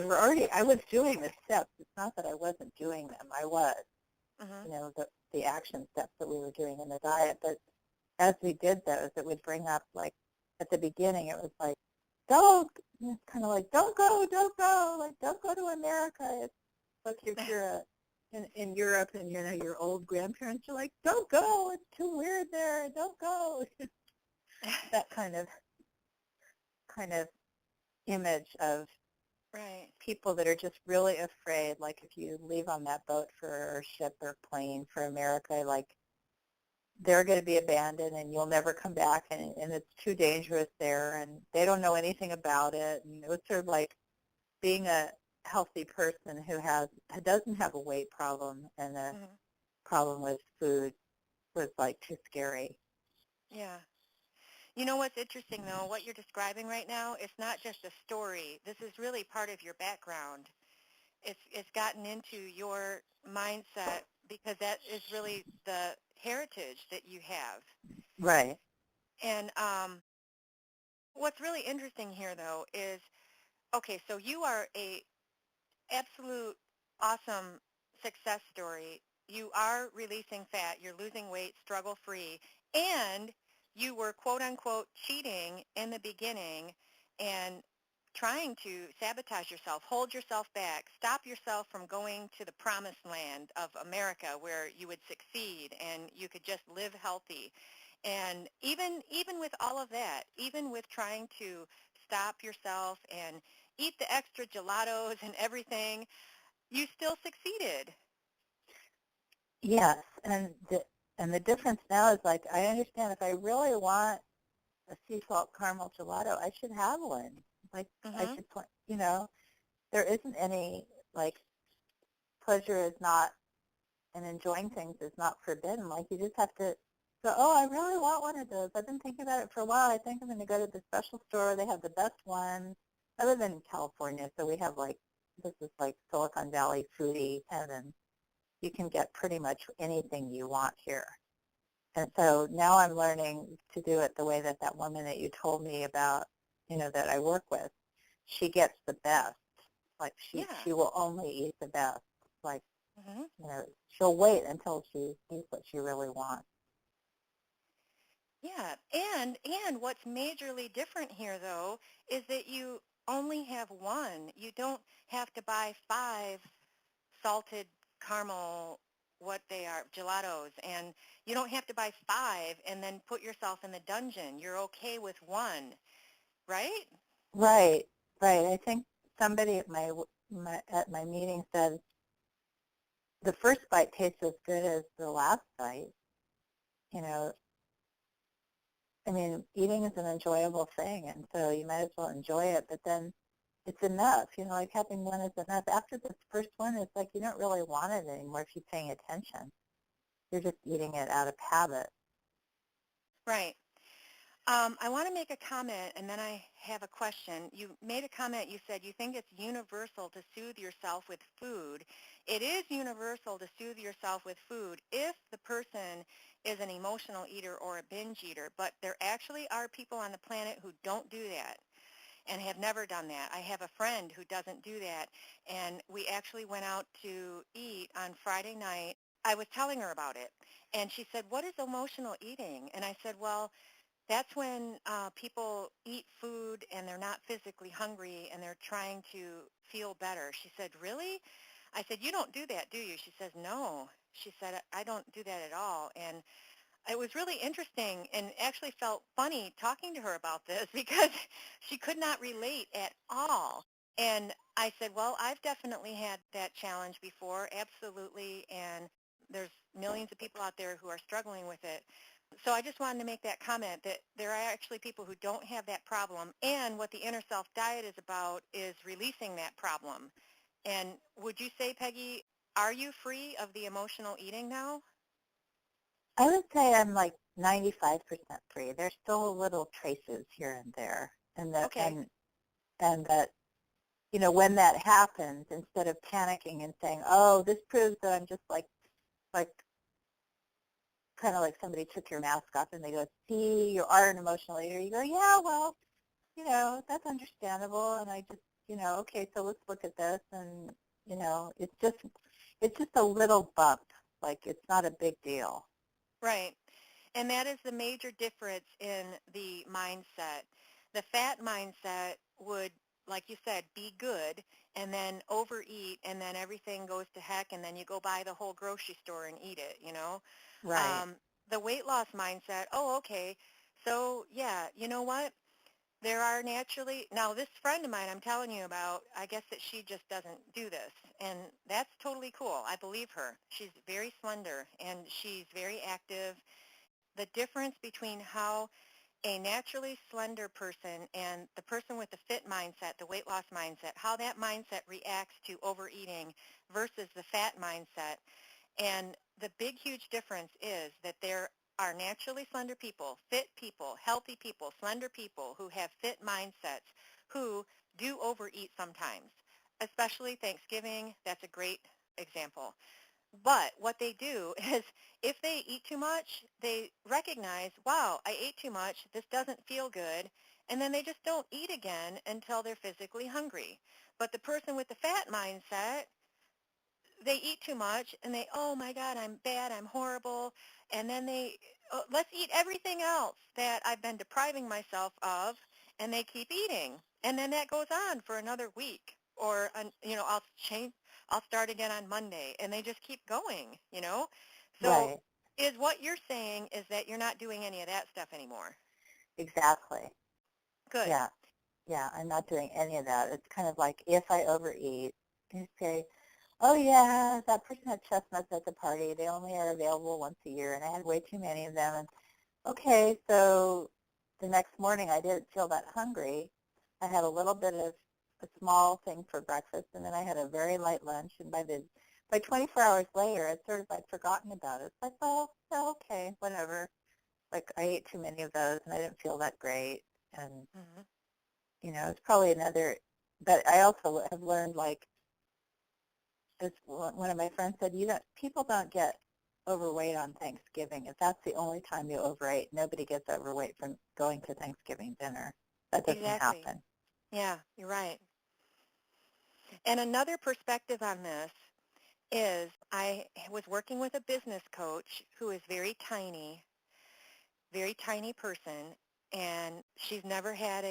I was doing the steps. It's not that I wasn't doing them. I was, the action steps that we were doing in the diet. But as we did those, it would bring up, like, at the beginning, it was like, don't, it's kind of like, don't go, like, don't go to America. It's like if you're in Europe and, your old grandparents are like, don't go, it's too weird there, don't go. That kind of image of Right. people that are just really afraid, like if you leave on that boat or ship or plane for America, like they're going to be abandoned and you'll never come back, and it's too dangerous there, and they don't know anything about it. And it was sort of like being a healthy person who doesn't have a weight problem and a problem with food was like too scary. Yeah. You know what's interesting, though? What you're describing right now, it's not just a story. This is really part of your background. It's gotten into your mindset because that is really the heritage that you have. Right. And what's really interesting here, though, is, okay, so you are a absolute awesome success story. You are releasing fat, you're losing weight, struggle-free, and you were quote-unquote cheating in the beginning and trying to sabotage yourself, hold yourself back, stop yourself from going to the promised land of America where you would succeed and you could just live healthy. And even with all of that, even with trying to stop yourself and eat the extra gelatos and everything, you still succeeded. Yes, and the difference now is, like, I understand if I really want a sea salt caramel gelato, I should have one. Like, I should, there isn't any, like, pleasure is not, and enjoying things is not forbidden. Like, you just have to go, oh, I really want one of those. I've been thinking about it for a while. I think I'm going to go to the special store. They have the best ones. I live in California, so we have, like, this is like Silicon Valley foodie heaven. You can get pretty much anything you want here. And so now I'm learning to do it the way that woman that you told me about, that I work with, she gets the best. Like she will only eat the best. Like, she'll wait until she eats what she really wants. Yeah, and what's majorly different here, though, is that you only have one. You don't have to buy 5 salted caramel, what they are, gelatos, and you don't have to buy 5 and then put yourself in the dungeon. You're okay with one, right? Right. I think somebody at my meeting said the first bite tastes as good as the last bite. I mean, eating is an enjoyable thing, and so you might as well enjoy it, but then it's enough. Like having one is enough. After this first one, it's like you don't really want it anymore if you're paying attention. You're just eating it out of habit. Right. I want to make a comment, and then I have a question. You made a comment. You said you think it's universal to soothe yourself with food. It is universal to soothe yourself with food if the person is an emotional eater or a binge eater, but there actually are people on the planet who don't do that and have never done that. I have a friend who doesn't do that, and we actually went out to eat on Friday night. I was telling her about it, and she said, what is emotional eating? And I said, well, that's when people eat food and they're not physically hungry and they're trying to feel better. She said, really? I said, you don't do that, do you? She says, no. She said, I don't do that at all. And it was really interesting and actually felt funny talking to her about this because she could not relate at all. And I said, well, I've definitely had that challenge before, absolutely, and there's millions of people out there who are struggling with it. So I just wanted to make that comment that there are actually people who don't have that problem, and what the Inner Self Diet is about is releasing that problem. And would you say, Peggy, are you free of the emotional eating now? I would say I'm like 95% free. There's still little traces here and there. And Okay. and that, when that happens, instead of panicking and saying, oh, this proves that I'm just like kind of like somebody took your mask off and they go, see, you are an emotional eater. You go, yeah, well, that's understandable. And I just, okay, so let's look at this. And, it's just a little bump. Like, it's not a big deal. Right. And that is the major difference in the mindset. The fat mindset would, like you said, be good and then overeat, and then everything goes to heck, and then you go buy the whole grocery store and eat it, Right. The weight loss mindset, oh, okay, so yeah, you know what? There are naturally, now this friend of mine I'm telling you about, I guess that she just doesn't do this, and that's totally cool. I believe her. She's very slender, and she's very active. The difference between how a naturally slender person and the person with the fit mindset, the weight loss mindset, how that mindset reacts to overeating versus the fat mindset. And the big, huge difference is that there are naturally slender people, fit people, healthy people, slender people who have fit mindsets who do overeat sometimes, especially Thanksgiving. That's a great example. But what they do is if they eat too much, they recognize, wow, I ate too much. This doesn't feel good. And then they just don't eat again until they're physically hungry. But the person with the fat mindset, they eat too much and they, oh my God, I'm bad, I'm horrible. And then they, oh, let's eat everything else that I've been depriving myself of, and they keep eating. And then that goes on for another week. Or, I'll start again on Monday, and they just keep going. So Right. is what you're saying is that you're not doing any of that stuff anymore. Exactly. Good. Yeah. Yeah, I'm not doing any of that. It's kind of like if I overeat, you say, oh yeah, that person had chestnuts at the party. They only are available once a year, and I had way too many of them. And okay, so the next morning I didn't feel that hungry. I had a little bit of a small thing for breakfast, and then I had a very light lunch. And by 24 hours later, I'd sort of like forgotten about it. It's like, oh, yeah, okay, whatever. Like I ate too many of those, and I didn't feel that great. And Mm-hmm. it's probably another. But I also have learned, like, as one of my friends said, people don't get overweight on Thanksgiving. If that's the only time you overeat, nobody gets overweight from going to Thanksgiving dinner. That doesn't Exactly. happen. Yeah, you're right. And another perspective on this is I was working with a business coach who is very tiny person, and she's never had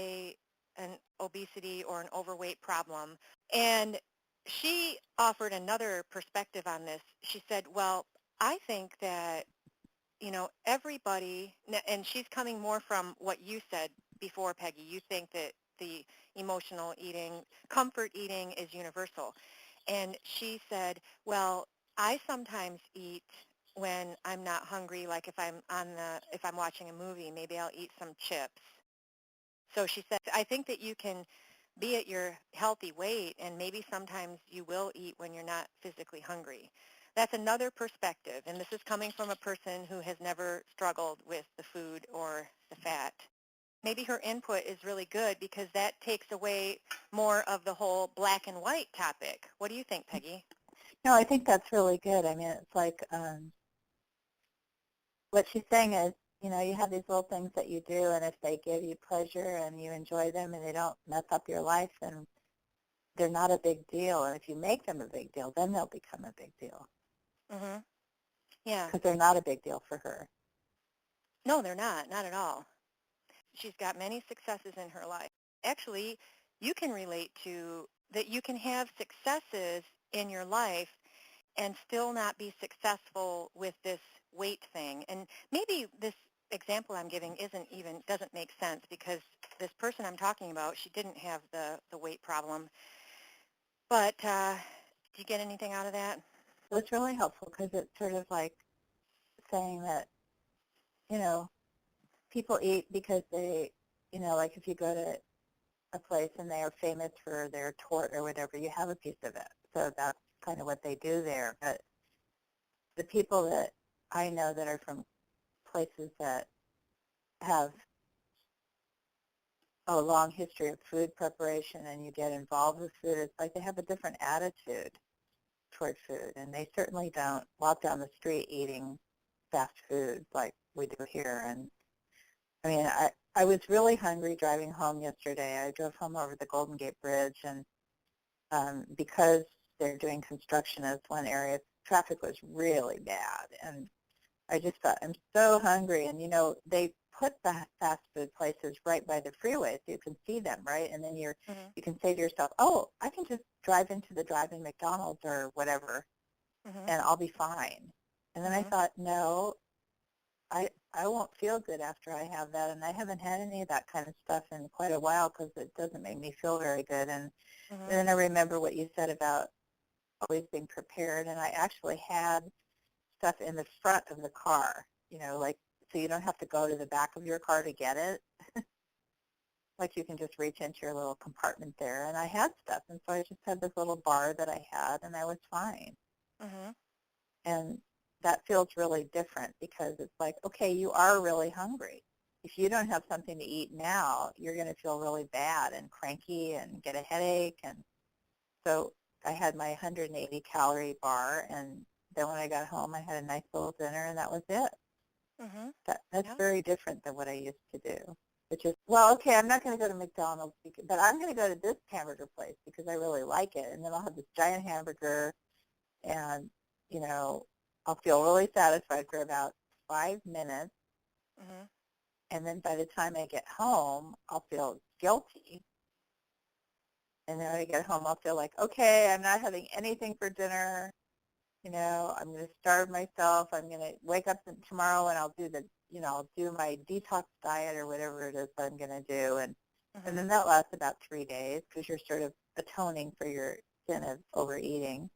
an obesity or an overweight problem. And she offered another perspective on this. She said, well, I think that, everybody, and she's coming more from what you said before, Peggy. You think that the emotional eating, comfort eating is universal. And she said, well, I sometimes eat when I'm not hungry, like if I'm watching a movie, maybe I'll eat some chips. So she said, I think that you can be at your healthy weight, and maybe sometimes you will eat when you're not physically hungry. That's another perspective, and this is coming from a person who has never struggled with the food or the fat. Maybe her input is really good because that takes away more of the whole black and white topic. What do you think, Peggy? No, I think that's really good. I mean, it's like what she's saying is, you have these little things that you do, and if they give you pleasure and you enjoy them and they don't mess up your life, then they're not a big deal. And if you make them a big deal, then they'll become a big deal. Mm-hmm. Yeah. Because they're not a big deal for her. No, they're not at all. She's got many successes in her life. Actually, you can relate to that. You can have successes in your life and still not be successful with this weight thing. And maybe this example I'm giving doesn't make sense because this person I'm talking about, she didn't have the weight problem. But do you get anything out of that? So it's really helpful because it's sort of like saying that, you know, people eat because they, like if you go to a place and they are famous for their tort or whatever, you have a piece of it. So that's kind of what they do there. But the people that I know that are from places that have a long history of food preparation and you get involved with food, it's like they have a different attitude toward food. And they certainly don't walk down the street eating fast food like we do here. And I mean, I was really hungry driving home yesterday. I drove home over the Golden Gate Bridge, and because they're doing construction in one area, traffic was really bad. And I just thought, I'm so hungry. And, you know, they put the fast food places right by the freeway so you can see them, right? And then you can say to yourself, oh, I can just drive into the drive-in McDonald's or whatever, and I'll be fine. And then I thought, no, I won't feel good after I have that. And I haven't had any of that kind of stuff in quite a while because it doesn't make me feel very good. And then I remember what you said about always being prepared. And I actually had stuff in the front of the car, you know, like, so you don't have to go to the back of your car to get it. Like you can just reach into your little compartment there. And I had stuff. And so I just had this little bar that I had, and I was fine. And that feels really different because it's like, okay, you are really hungry. If you don't have something to eat now, you're going to feel really bad and cranky and get a headache. And so I had my 180-calorie bar, and then when I got home, I had a nice little dinner, and that was it. That's very different than what I used to do, which is, well, okay, I'm not going to go to McDonald's, but I'm going to go to this hamburger place because I really like it, and then I'll have this giant hamburger, and, you know, I'll feel really satisfied for about 5 minutes, and then by the time I get home, I'll feel guilty. And then when I get home, I'll feel like, okay, I'm not having anything for dinner. You know, I'm going to starve myself. I'm going to wake up tomorrow and I'll do I'll do my detox diet or whatever it is that I'm going to do. And then that lasts about 3 days because you're sort of atoning for your sin of overeating.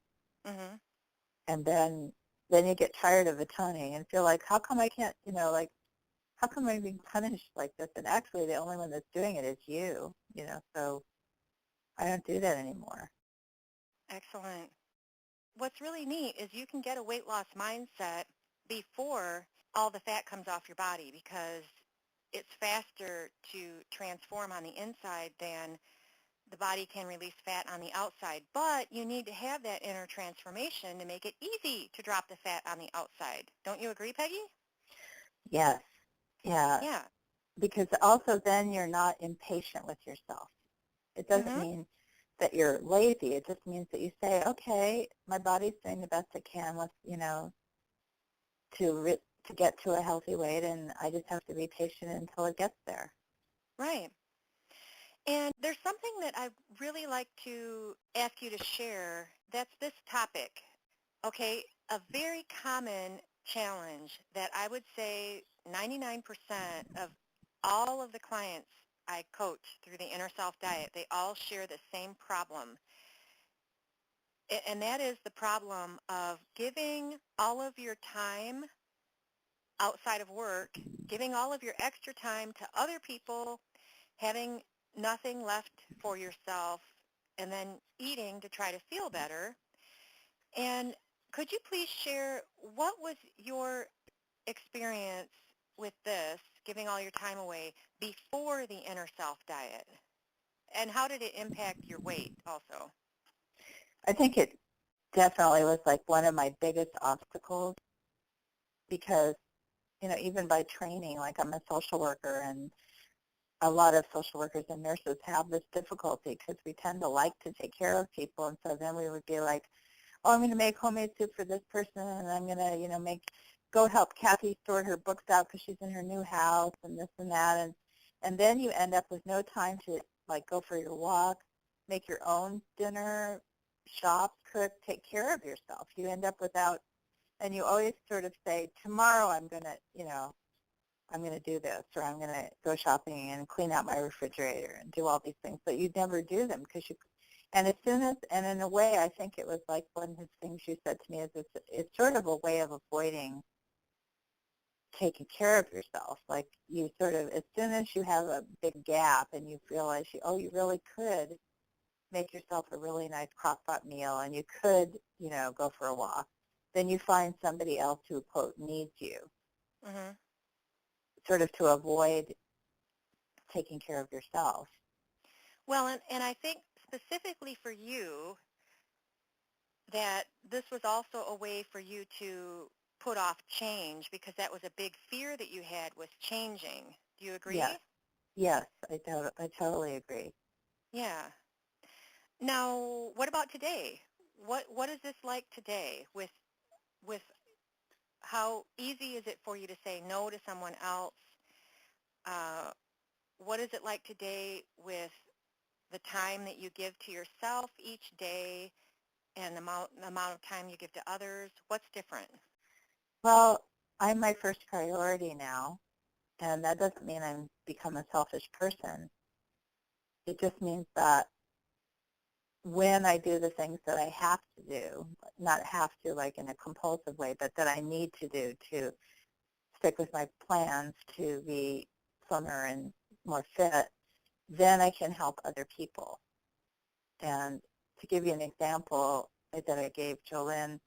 And then you get tired of atoning and feel like, how come I can't, you know, like, how come I'm being punished like this? And actually the only one that's doing it is you, you know, so I don't do that anymore. Excellent. What's really neat is you can get a weight loss mindset before all the fat comes off your body because it's faster to transform on the inside than the body can release fat on the outside. But you need to have that inner transformation to make it easy to drop the fat on the outside. Don't you agree, Peggy? Yes. Yeah. Because also then you're not impatient with yourself. It doesn't mean that you're lazy. It just means that you say, okay, my body's doing the best it can with, you know, to get to a healthy weight, and I just have to be patient until it gets there. Right. And there's something that I'd really like to ask you to share. That's this topic. Okay, a very common challenge that I would say 99% of all of the clients I coach through the Inner Self Diet, they all share the same problem. And that is the problem of giving all of your time outside of work, giving all of your extra time to other people, having nothing left for yourself, and then eating to try to feel better. And could you please share what was your experience with this, giving all your time away, before the Inner Self Diet? And how did it impact your weight also? I think it definitely was like one of my biggest obstacles because, you know, even by training, like I'm a social worker, and a lot of social workers and nurses have this difficulty because we tend to like to take care of people. And so then we would be like, oh, I'm going to make homemade soup for this person, and I'm going to, you know, go help Kathy sort her books out because she's in her new house and this and that. And then you end up with no time to, like, go for your walk, make your own dinner, shop, cook, take care of yourself. You end up without, and you always sort of say, tomorrow I'm going to, you know, I'm going to do this, or I'm going to go shopping and clean out my refrigerator and do all these things. But you never do them because you, and as soon as, and in a way, I think it was like one of the things you said to me is it's sort of a way of avoiding taking care of yourself. Like you sort of, as soon as you have a big gap and you realize, you really could make yourself a really nice crock-pot meal and you could, you know, go for a walk, then you find somebody else who, quote, needs you, sort of to avoid taking care of yourself. Well, and I think specifically for you that this was also a way for you to put off change because that was a big fear that you had was changing. Do you agree? Yes, yes, I totally agree. Yeah. Now, what about today? What is this like today with how easy is it for you to say no to someone else? Uh, what is it like today with the time that you give to yourself each day and the amount of time you give to others? What's different? Well, I'm my first priority now, and that doesn't mean I'm become a selfish person. It just means that when I do the things that I have to do, not have to like in a compulsive way, but that I need to do to stick with my plans to be slimmer and more fit, then I can help other people. And to give you an example that I gave JoLynn,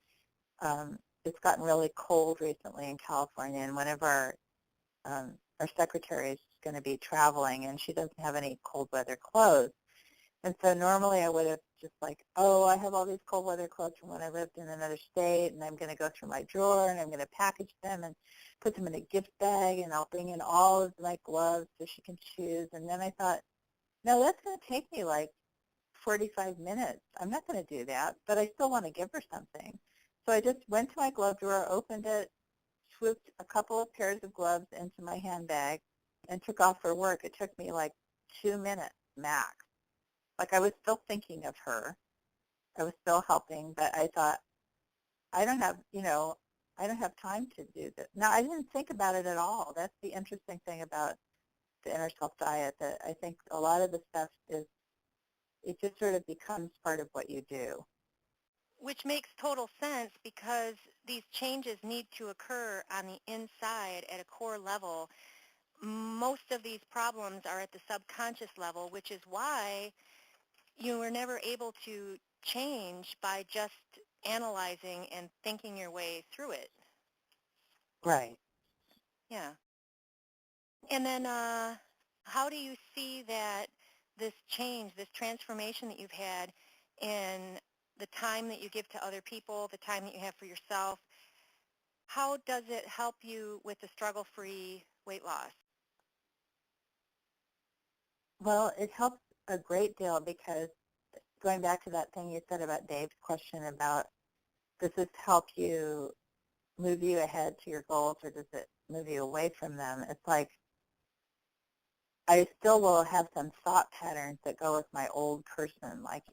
it's gotten really cold recently in California, and one of our secretary is going to be traveling, and she doesn't have any cold weather clothes. And so normally I would have just like, oh, I have all these cold weather clothes from when I lived in another state, and I'm going to go through my drawer, and I'm going to package them and put them in a gift bag, and I'll bring in all of my gloves so she can choose. And then I thought, no, that's going to take me like 45 minutes. I'm not going to do that, but I still want to give her something. So I just went to my glove drawer, opened it, swooped a couple of pairs of gloves into my handbag, and took off for work. It took me like 2 minutes max. Like I was still thinking of her. I was still helping, but I thought, I don't have, I don't have time to do this. Now, I didn't think about it at all. That's the interesting thing about the inner self diet, that I think a lot of the stuff is, it just sort of becomes part of what you do. Which makes total sense because these changes need to occur on the inside at a core level. Most of these problems are at the subconscious level, which is why you were never able to change by just analyzing and thinking your way through it. Right. Yeah. And then how do you see that this change, this transformation that you've had in the time that you give to other people, the time that you have for yourself, how does it help you with the struggle-free weight loss? Well, it helps a great deal because going back to that thing you said about Dave's question about, does this help you move you ahead to your goals, or does it move you away from them? It's like I still will have some thought patterns that go with my old person. Like,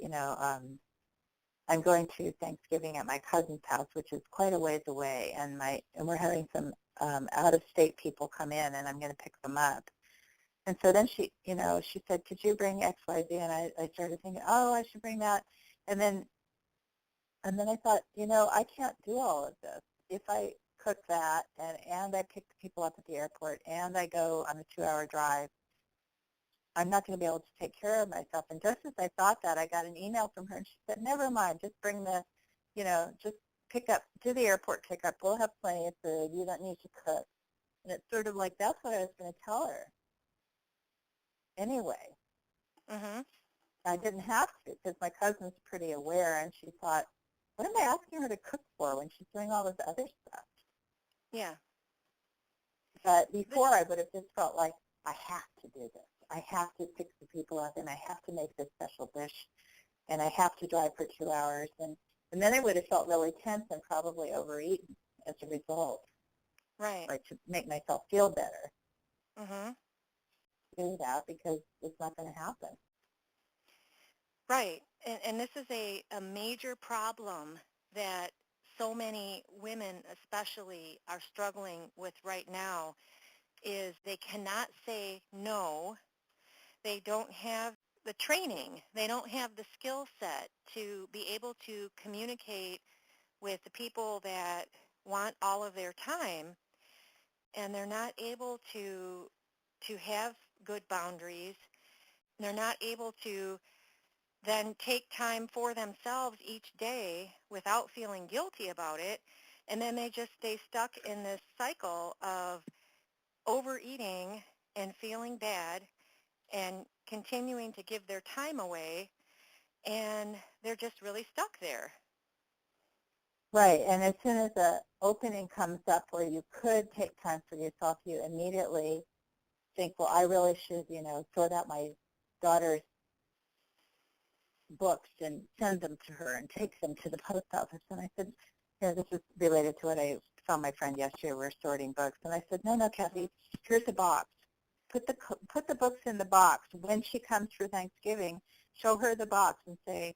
I'm going to Thanksgiving at my cousin's house, which is quite a ways away, and we're having some out-of-state people come in, and I'm going to pick them up. And so then she said, could you bring X, Y, Z? And I started thinking, oh, I should bring that. And then I thought, I can't do all of this. If I cook that and I pick the people up at the airport and I go on a 2-hour drive, I'm not going to be able to take care of myself. And just as I thought that, I got an email from her, and she said, never mind, just bring just pick up, do the airport pickup. We'll have plenty of food. You don't need to cook. And it's sort of like, that's what I was going to tell her anyway. Mm-hmm. I didn't have to because my cousin's pretty aware, and she thought, what am I asking her to cook for when she's doing all this other stuff? Yeah. But before, I would have just felt like, I have to do this. I have to pick the people up, and I have to make this special dish, and I have to drive for 2 hours. And then I would have felt really tense and probably overeaten as a result. Right. Like to make myself feel better. Mm-hmm. Do that because it's not going to happen. Right. And this is a major problem that so many women especially are struggling with right now is they cannot say no. They don't have the training. They don't have the skill set to be able to communicate with the people that want all of their time, and they're not able to have good boundaries. They're not able to then take time for themselves each day without feeling guilty about it, and then they just stay stuck in this cycle of overeating and feeling bad and continuing to give their time away, and they're just really stuck there. Right, and as soon as an opening comes up where you could take time for yourself, you immediately think, well, I really should, sort out my daughter's books and send them to her and take them to the post office. And I said, this is related to what I saw my friend yesterday. We're sorting books. And I said, no, Kathy, here's a box. Put the books in the box. When she comes for Thanksgiving, show her the box and say,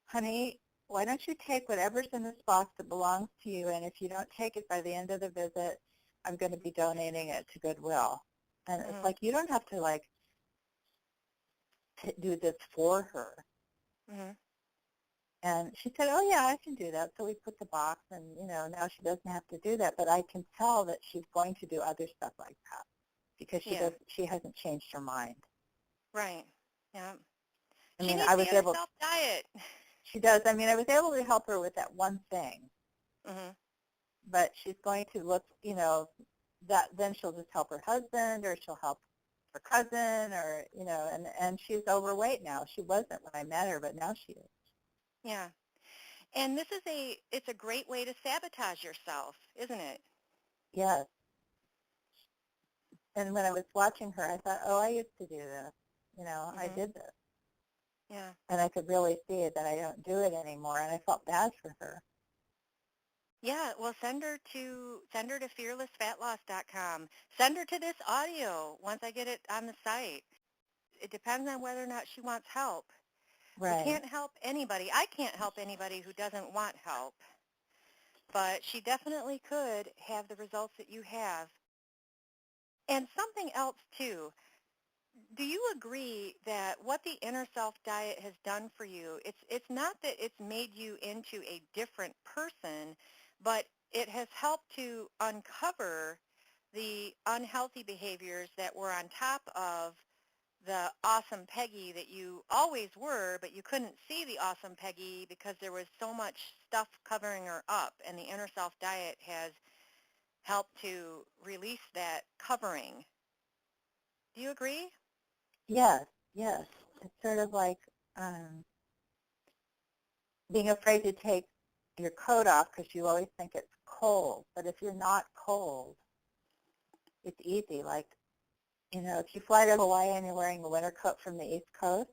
honey, why don't you take whatever's in this box that belongs to you, and if you don't take it by the end of the visit, I'm going to be donating it to Goodwill. And it's like, you don't have to, do this for her. Mm-hmm. And she said, oh, yeah, I can do that. So we put the box, and, now she doesn't have to do that. But I can tell that she's going to do other stuff like that because she hasn't changed her mind. Right, yeah. I She mean, needs I was the able. self-diet. She does. I mean, I was able to help her with that one thing. Mm-hmm. But she's going to look, then she'll just help her husband, or she'll help her cousin, or, and she's overweight now. She wasn't when I met her, but now she is. Yeah. And it's a great way to sabotage yourself, isn't it? Yes. And when I was watching her, I thought, oh, I used to do this. I did this. Yeah. And I could really see that I don't do it anymore, and I felt bad for her. Yeah, well, send her to fearlessfatloss.com. Send her to this audio once I get it on the site. It depends on whether or not she wants help. Right. We can't help anybody. I can't help anybody who doesn't want help. But she definitely could have the results that you have. And something else, too. Do you agree that what the Inner Self Diet has done for you, it's not that it's made you into a different person, but it has helped to uncover the unhealthy behaviors that were on top of the awesome Peggy that you always were, but you couldn't see the awesome Peggy because there was so much stuff covering her up, and the Inner Self Diet has helped to release that covering. Do you agree? Yes. It's sort of like being afraid to take your coat off because you always think it's cold. But if you're not cold, it's easy. Like, if you fly to Hawaii and you're wearing a winter coat from the East Coast,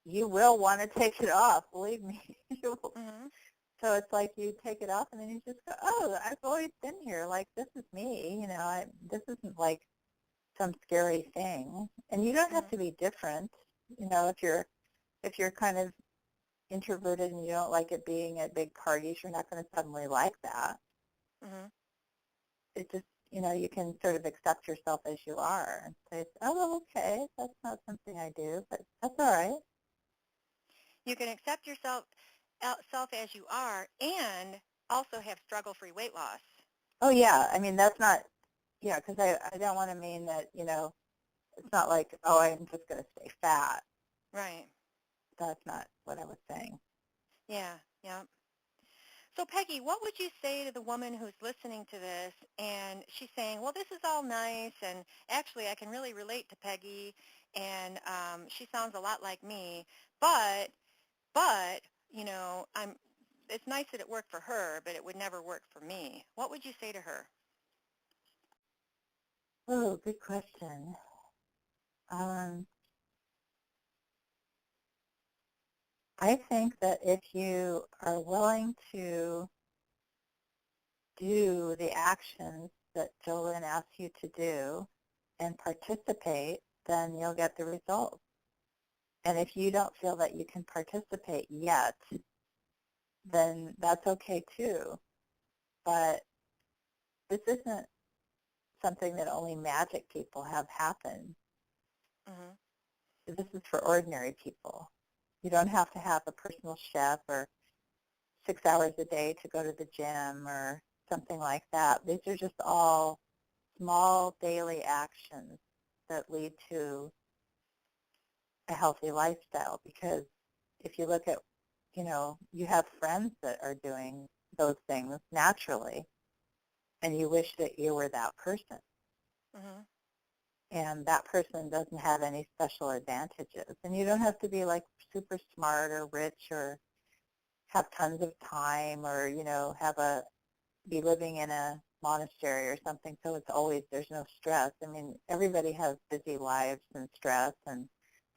you will want to take it off, believe me. So it's like you take it off and then you just go, oh, I've always been here. Like, this is me. This isn't like some scary thing. And you don't have to be different. If you're kind of introverted and you don't like it being at big parties, you're not going to suddenly like that. It just, you can sort of accept yourself as you are and say, oh, okay, that's not something I do, but that's all right. You can accept yourself as you are and also have struggle-free weight loss. Oh, yeah. I mean, that's not, because I don't want to mean that, it's not like, oh, I'm just going to stay fat. Right. That's not what I was saying. Yeah. So, Peggy, what would you say to the woman who's listening to this and she's saying, well, this is all nice, and actually I can really relate to Peggy, and she sounds a lot like me, but it's nice that it worked for her, but it would never work for me. What would you say to her? Oh, good question. I think that if you are willing to do the actions that JoLynn asks you to do and participate, then you'll get the results. And if you don't feel that you can participate yet, then that's okay too. But this isn't something that only magic people have happen. This is for ordinary people. You don't have to have a personal chef or 6 hours a day to go to the gym or something like that. These are just all small daily actions that lead to a healthy lifestyle. Because if you look at, you have friends that are doing those things naturally, and you wish that you were that person. and that person doesn't have any special advantages. And you don't have to be like super smart or rich or have tons of time or, be living in a monastery or something, so it's always, there's no stress. I mean, everybody has busy lives and stress and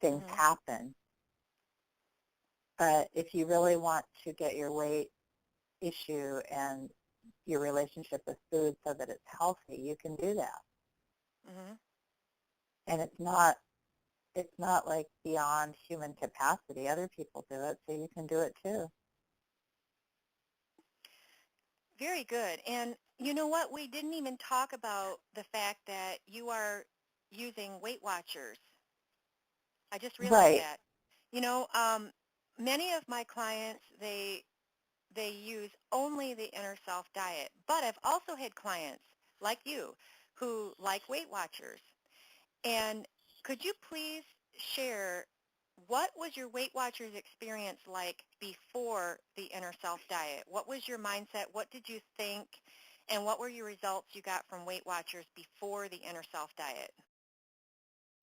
things happen. But if you really want to get your weight issue and your relationship with food so that it's healthy, you can do that. And it's not like beyond human capacity. Other people do it, so you can do it too. Very good. And you know what? We didn't even talk about the fact that you are using Weight Watchers. I just realized that. Many of my clients, they use only the Inner Self diet. But I've also had clients like you who like Weight Watchers. And could you please share what was your Weight Watchers experience like before the Inner Self diet? What was your mindset? What did you think? And what were your results you got from Weight Watchers before the Inner Self diet?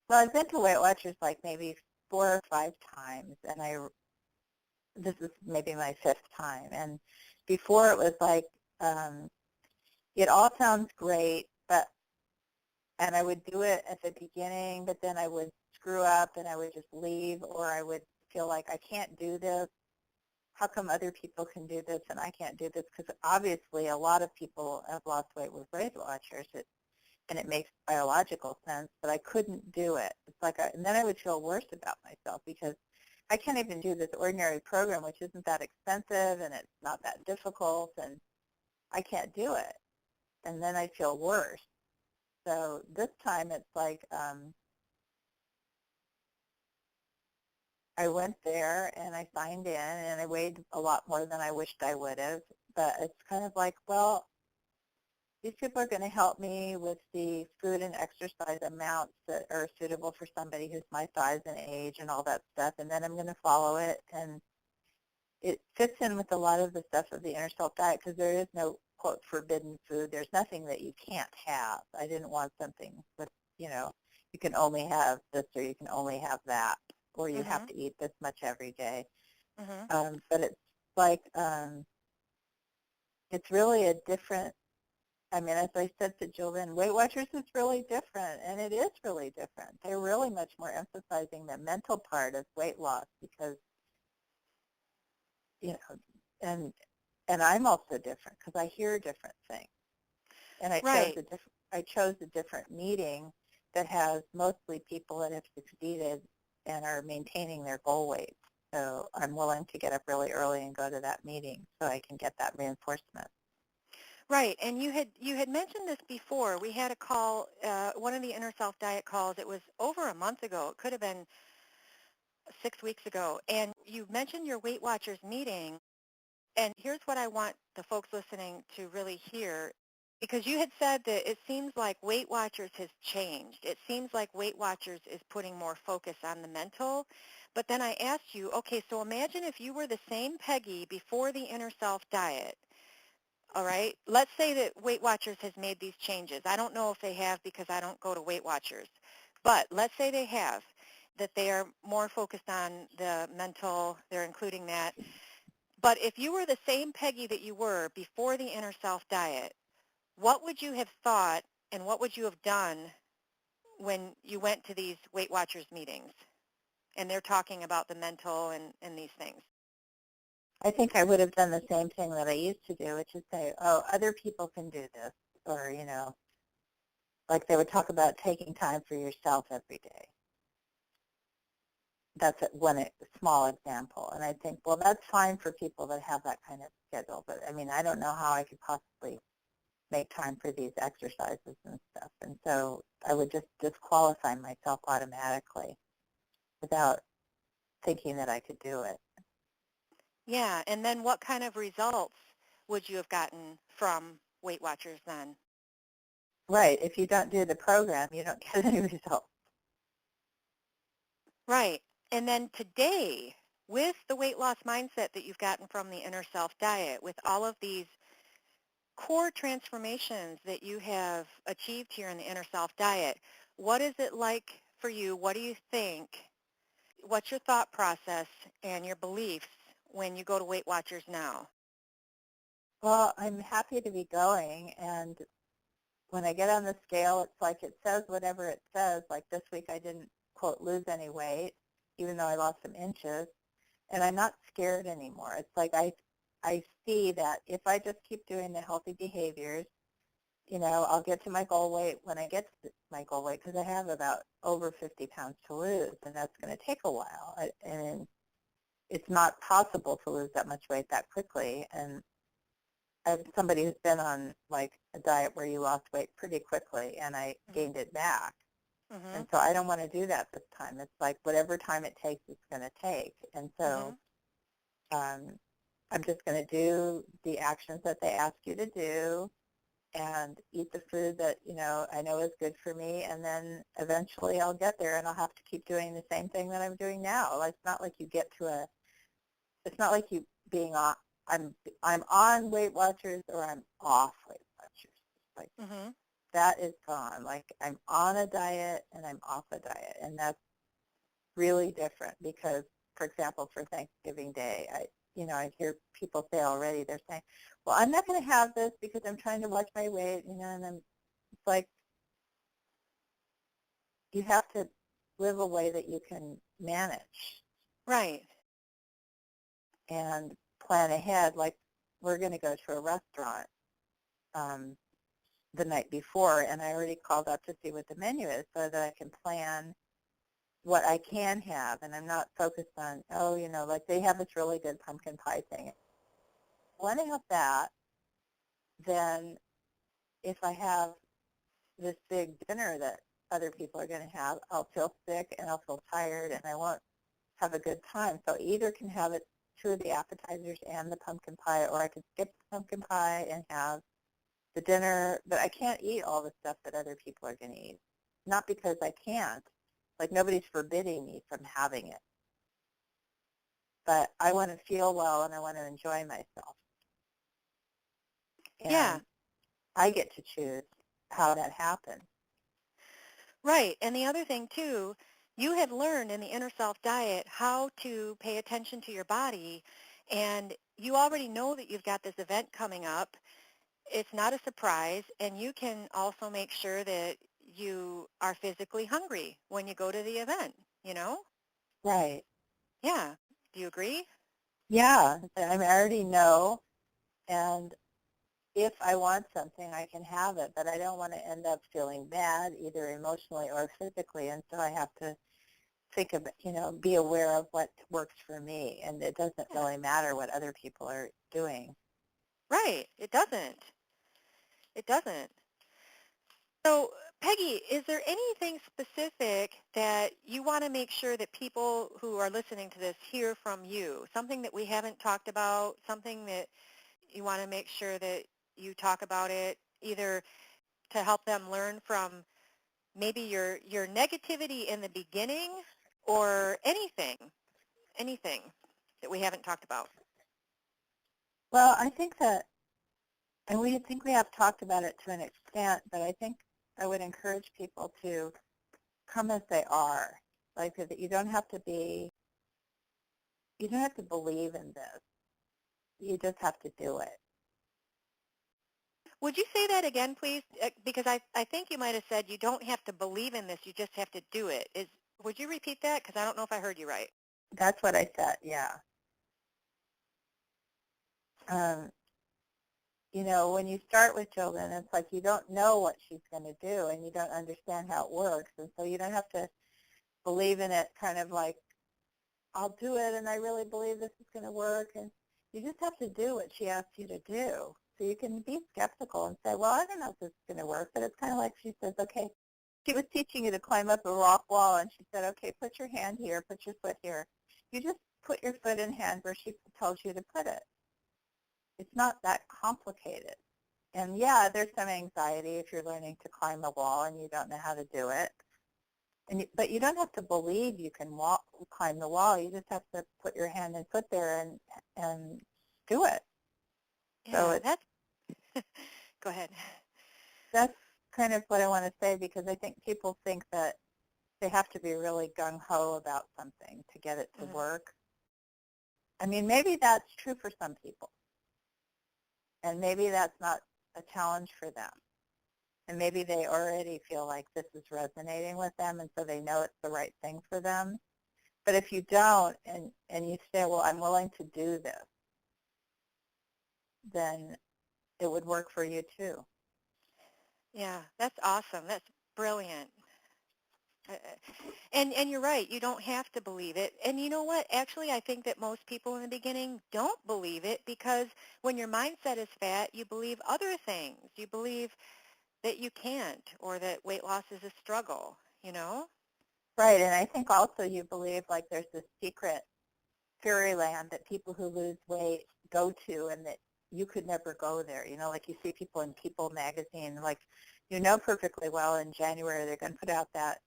Well, I've been to Weight Watchers like maybe 4 or 5 times, and this is maybe my 5th time. And before it was like, it all sounds great, and I would do it at the beginning, but then I would screw up and I would just leave, or I would feel like I can't do this. How come other people can do this and I can't do this? Because obviously a lot of people have lost weight with Weight Watchers, and it makes biological sense, but I couldn't do it. It's like, and then I would feel worse about myself because I can't even do this ordinary program, which isn't that expensive and it's not that difficult, and I can't do it. And then I feel worse. So this time it's like, I went there and I signed in and I weighed a lot more than I wished I would have. But it's kind of like, well, these people are going to help me with the food and exercise amounts that are suitable for somebody who's my size and age and all that stuff. And then I'm going to follow it. And it fits in with a lot of the stuff of the Inner Self diet because there is no, quote, forbidden food. There's nothing that you can't have. I didn't want something with, you can only have this or you can only have that, or you have to eat this much every day. But it's like, it's really a different, as I said to JoLynn, Weight Watchers is really different, and it is really different. They're really much more emphasizing the mental part of weight loss because, and I'm also different because I hear different things. And I chose a different meeting that has mostly people that have succeeded and are maintaining their goal weight. So I'm willing to get up really early and go to that meeting so I can get that reinforcement. Right, and you had mentioned this before. We had a call, one of the Inner Self diet calls. It was over a month ago. It could have been 6 weeks ago. And you mentioned your Weight Watchers meeting. And here's what I want the folks listening to really hear, because you had said that it seems like Weight Watchers has changed. It seems like Weight Watchers is putting more focus on the mental. But then I asked you, okay, so imagine if you were the same Peggy before the Inner Self diet. All right, let's say that Weight Watchers has made these changes. I don't know if they have because I don't go to Weight Watchers. But let's say they have, that they are more focused on the mental, they're including that. But if you were the same Peggy that you were before the Inner Self diet, what would you have thought and what would you have done when you went to these Weight Watchers meetings and they're talking about the mental and these things? I think I would have done the same thing that I used to do, which is say, oh, other people can do this. Or, like they would talk about taking time for yourself every day. That's one small example. And I think, well, that's fine for people that have that kind of schedule. But, I don't know how I could possibly make time for these exercises and stuff. And so I would just disqualify myself automatically without thinking that I could do it. Yeah, and then what kind of results would you have gotten from Weight Watchers then? Right. If you don't do the program, you don't get any results. Right. And then today, with the weight loss mindset that you've gotten from the Inner Self diet, with all of these core transformations that you have achieved here in the Inner Self diet, what is it like for you? What do you think? What's your thought process and your beliefs when you go to Weight Watchers now? Well, I'm happy to be going, and when I get on the scale, it's like it says whatever it says. Like this week I didn't, quote, lose any weight, even though I lost some inches, and I'm not scared anymore. It's like I see that if I just keep doing the healthy behaviors, I'll get to my goal weight when I get to my goal weight, because I have about over 50 pounds to lose, and that's going to take a while. And it's not possible to lose that much weight that quickly. And I'm somebody who's been on like a diet where you lost weight pretty quickly, and I gained it back. Mm-hmm. And so I don't want to do that this time. It's like whatever time it takes, it's going to take. And so I'm just going to do the actions that they ask you to do and eat the food that, I know is good for me. And then eventually I'll get there, and I'll have to keep doing the same thing that I'm doing now. Like, it's not like you get to it's not like you being on, I'm on Weight Watchers or I'm off Weight Watchers. Like, that is gone. Like, I'm on a diet and I'm off a diet, and that's really different because, for example, for Thanksgiving Day, I hear people say already, they're saying, well, I'm not going to have this because I'm trying to watch my weight, and it's like, you have to live a way that you can manage. Right. And plan ahead. Like, we're going to go to a restaurant the night before, and I already called up to see what the menu is so that I can plan what I can have, and I'm not focused on, like they have this really good pumpkin pie thing. When I have that, then if I have this big dinner that other people are going to have, I'll feel sick and I'll feel tired and I won't have a good time. So I either can have it, two of the appetizers and the pumpkin pie, or I could skip the pumpkin pie and have the dinner, but I can't eat all the stuff that other people are going to eat. Not because I can't. Like, nobody's forbidding me from having it. But I want to feel well and I want to enjoy myself. And I get to choose how that happens. Right. And the other thing, too, you had learned in the Inner Self Diet how to pay attention to your body, and you already know that you've got this event coming up. It's not a surprise, and you can also make sure that you are physically hungry when you go to the event, Right. Yeah. Do you agree? Yeah. I already know, and if I want something, I can have it, but I don't want to end up feeling bad, either emotionally or physically, and so I have to think of, be aware of what works for me, and it doesn't really matter what other people are doing. Right. It doesn't. It doesn't. So, Peggy, is there anything specific that you want to make sure that people who are listening to this hear from you? Something that we haven't talked about, something that you want to make sure that you talk about it, either to help them learn from maybe your negativity in the beginning, or anything that we haven't talked about? Well, I think that, and we have talked about it to an extent, but I think I would encourage people to come as they are. Like, that you don't have to believe in this. You just have to do it. Would you say that again, please? Because I think you might have said you don't have to believe in this, you just have to do it. Would you repeat that? Because I don't know if I heard you right. That's what I said, yeah. When you start with JoLynn, it's like you don't know what she's going to do, and you don't understand how it works, and so you don't have to believe in it kind of like, I'll do it, and I really believe this is going to work, and you just have to do what she asks you to do. So you can be skeptical and say, well, I don't know if this is going to work, but it's kind of like she says, okay, she was teaching you to climb up a rock wall, and she said, okay, put your hand here, put your foot here. You just put your foot in hand where she tells you to put it. It's not that complicated. And yeah, there's some anxiety if you're learning to climb a wall and you don't know how to do it. But you don't have to believe you can climb the wall. You just have to put your hand and foot there and do it. Yeah, So that's, go ahead. That's kind of what I want to say, because I think people think that they have to be really gung-ho about something to get it to work. I mean, maybe that's true for some people, and maybe that's not a challenge for them. And maybe they already feel like this is resonating with them, and so they know it's the right thing for them. But if you don't, and you say, well, I'm willing to do this, then it would work for you too. Yeah, that's awesome. That's brilliant. And you're right. You don't have to believe it. And you know what? Actually, I think that most people in the beginning don't believe it, because when your mindset is fat, you believe other things. You believe that you can't, or that weight loss is a struggle, you know? Right, and I think also you believe like there's this secret fairyland that people who lose weight go to, and that you could never go there. You know, like you see people in People magazine, like you know perfectly well in January they're going to put out that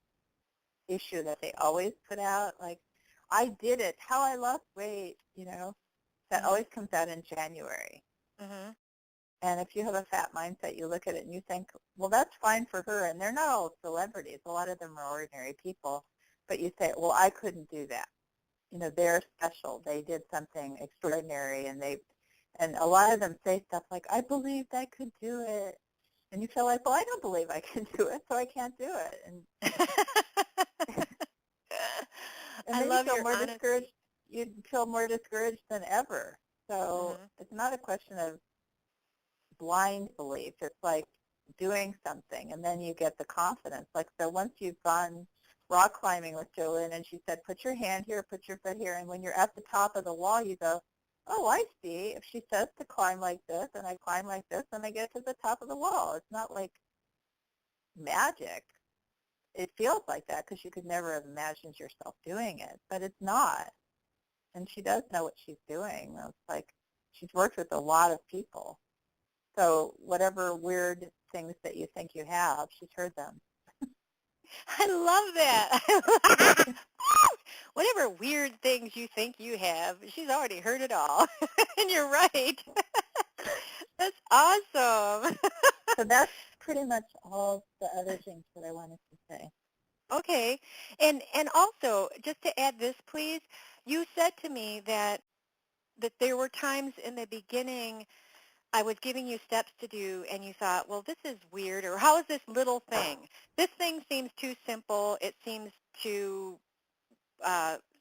issue that they always put out, like, I did it, how I lost weight, you know, that always comes out in January. And if you have a fat mindset, you look at it and you think, well, that's fine for her. And they're not all celebrities. A lot of them are ordinary people. But you say, well, I couldn't do that. You know, they're special. They did something extraordinary. And a lot of them say stuff like, I believed I could do it. And you feel like, well, I don't believe I can do it, so I can't do it. And and I then love your honesty. discouraged. You feel more discouraged than ever. So it's not a question of blind belief. It's like doing something, and then you get the confidence. Like, so once you've gone rock climbing with JoLynn, and she said, put your hand here, put your foot here, and when you're at the top of the wall, you go, oh, I see. If she says to climb like this, and I climb like this, and I get to the top of the wall. It's not like magic. It feels like that because you could never have imagined yourself doing it, but it's not. And she does know what she's doing. It's like she's worked with a lot of people. So whatever weird things that you think you have, she's heard them. I love that. Whatever weird things you think you have, she's already heard it all. And you're right. That's awesome. So that's pretty much all the other things that I wanted to say. Okay. And also, just to add this, please, you said to me that there were times in the beginning I was giving you steps to do, and you thought, well, this is weird, or how is this little thing? This thing seems too simple. It seems too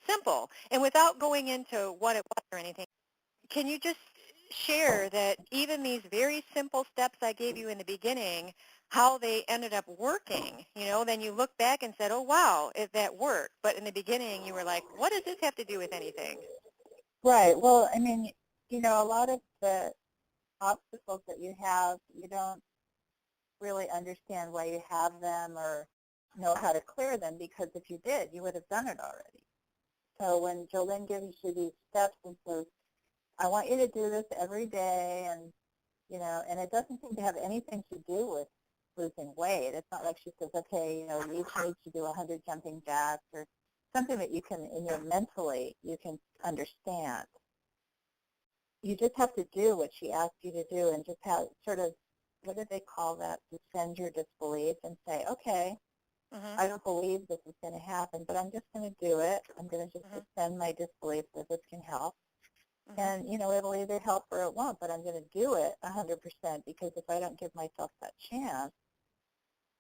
simple. And without going into what it was or anything, can you just share that even these very simple steps I gave you in the beginning, how they ended up working? You know, then you look back and said, oh, wow, that worked. But in the beginning, you were like, what does this have to do with anything? Right. Well, I mean, you know, a lot of the obstacles that you have, you don't really understand why you have them or know how to clear them, because if you did, you would have done it already. So when JoLynn gives you these steps and says, I want you to do this every day, and, you know, and it doesn't seem to have anything to do with losing weight. It's not like she says, okay, you know, you each need to do 100 jumping jacks, or something that you can, in your mentally, you can understand. You just have to do what she asks you to do, and just have sort of, what do they call that, suspend your disbelief and say, okay, I don't believe this is going to happen, but I'm just going to do it. I'm going to just suspend my disbelief that this can help. And, you know, it'll either help or it won't, but I'm going to do it 100%, because if I don't give myself that chance,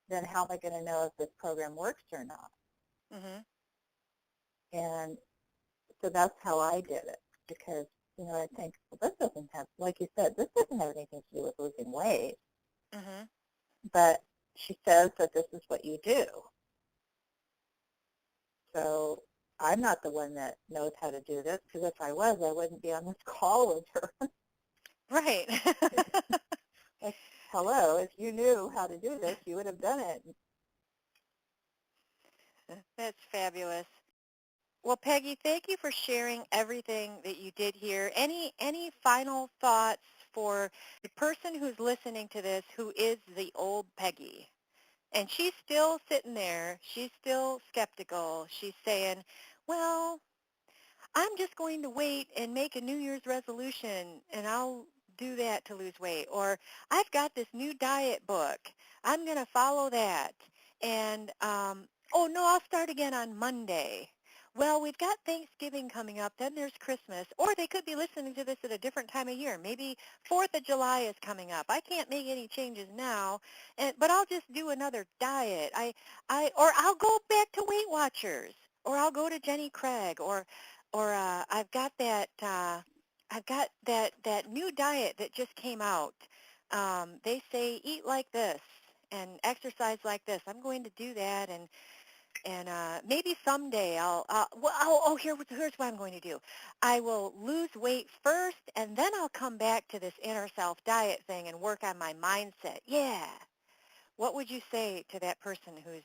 then how am I going to know if this program works or not? And so that's how I did it, because, you know, I think, well, this doesn't have, like you said, this doesn't have anything to do with losing weight. But she says that this is what you do. So I'm not the one that knows how to do this, because if I was, I wouldn't be on this call with her. Right. Like, hello, if you knew how to do this, you would have done it. That's fabulous. Well, Peggy, thank you for sharing everything that you did here. Any final thoughts for the person who's listening to this who is the old Peggy? And she's still sitting there. She's still skeptical. She's saying, well, I'm just going to wait and make a New Year's resolution, and I'll do that to lose weight. Or I've got this new diet book. I'm going to follow that. And, oh, no, I'll start again on Monday. Well, we've got Thanksgiving coming up. Then there's Christmas. Or they could be listening to this at a different time of year. Maybe 4th of July is coming up. I can't make any changes now, but I'll just do another diet. Or I'll go back to Weight Watchers, or I'll go to Jenny Craig, or I've got that new diet that just came out. They say eat like this and exercise like this. I'm going to do that, and maybe someday here's what I'm going to do. I will lose weight first, and then I'll come back to this inner self diet thing and work on my mindset. Yeah. What would you say to that person who's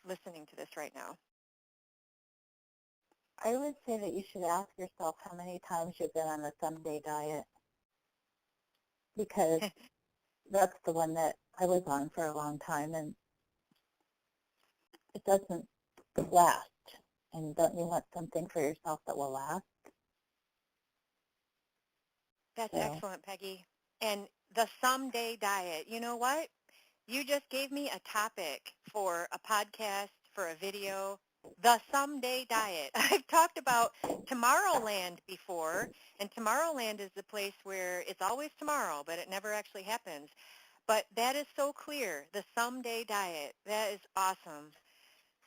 listening to this right now? I would say that you should ask yourself how many times you've been on the someday diet, because that's the one that I was on for a long time, and it doesn't last. And don't you want something for yourself that will last? That's excellent, Peggy. And the someday diet, you know what? You just gave me a topic for a podcast, for a video, the someday diet. I've talked about Tomorrowland before, and Tomorrowland is the place where it's always tomorrow, but it never actually happens. But that is so clear, the someday diet. That is awesome.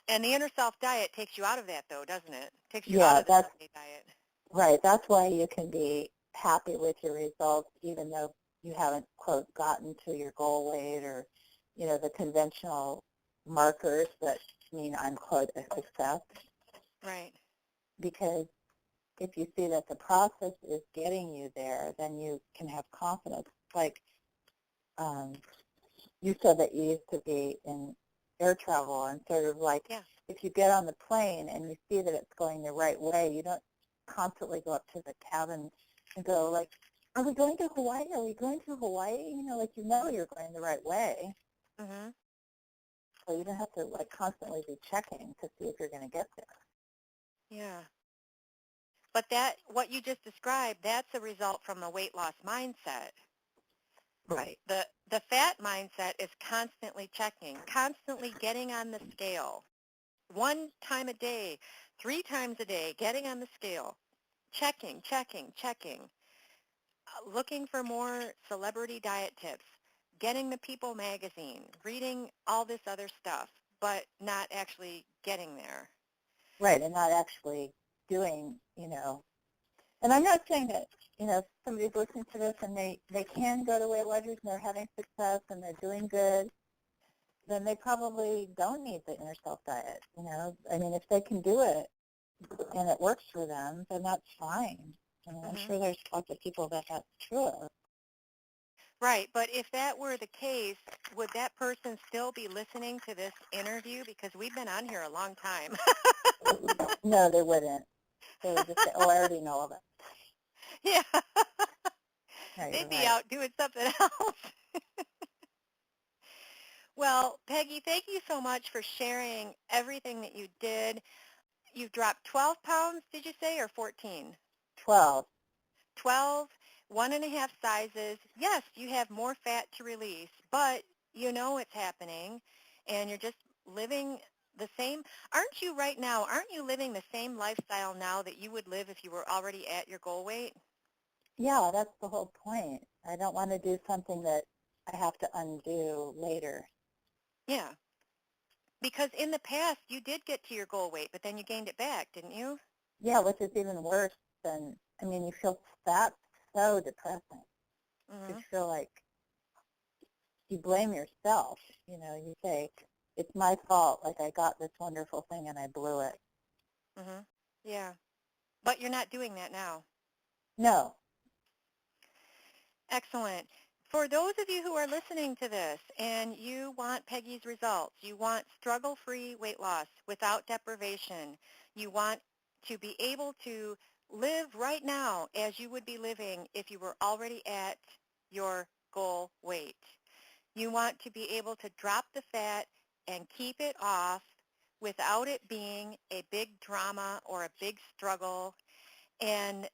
And the inner self diet takes you out of that, though, doesn't it? Takes you out of the someday diet. Right. That's why you can be happy with your results, even though you haven't, quote, gotten to your goal weight or, the conventional markers that mean, unquote, a success. Right. Because if you see that the process is getting you there, then you can have confidence. Like you said that you used to be in air travel, and sort of like if you get on the plane and you see that it's going the right way, you don't constantly go up to the cabin and go like, are we going to Hawaii? Are we going to Hawaii? You're going the right way. Mm-hmm. So you don't have to constantly be checking to see if you're going to get there. Yeah. But what you just described, that's a result from a weight loss mindset. Right. The fat mindset is constantly checking, constantly getting on the scale. 1 time a day, 3 times a day, getting on the scale, checking, looking for more celebrity diet tips, getting the People magazine, reading all this other stuff, but not actually getting there. Right, and not actually doing, And I'm not saying that, somebody's listening to this and they can go to Weight Watchers and they're having success and they're doing good, then they probably don't need the inner self diet, I mean, if they can do it and it works for them, then that's fine. I'm sure there's lots of people that that's true of. Right, but if that were the case, would that person still be listening to this interview? Because we've been on here a long time. No, they wouldn't. They would just say, oh, I already know all that. Yeah. No, they'd be right. out doing something else. Well, Peggy, thank you so much for sharing everything that you did. You've dropped 12 pounds, did you say, or 14? 12. 12, 1.5 sizes. Yes, you have more fat to release, but you know it's happening, and you're just living the same. Aren't you living the same lifestyle now that you would live if you were already at your goal weight? Yeah, that's the whole point. I don't want to do something that I have to undo later. Yeah. Because in the past, you did get to your goal weight, but then you gained it back, didn't you? Yeah, which is even worse than, you feel that's so depressing. Mm-hmm. You feel like you blame yourself. You say, it's my fault, like I got this wonderful thing and I blew it. Mm-hmm. Yeah. But you're not doing that now. No. Excellent. For those of you who are listening to this and you want Peggy's results, you want struggle-free weight loss without deprivation, you want to be able to live right now as you would be living if you were already at your goal weight. You want to be able to drop the fat and keep it off without it being a big drama or a big struggle. And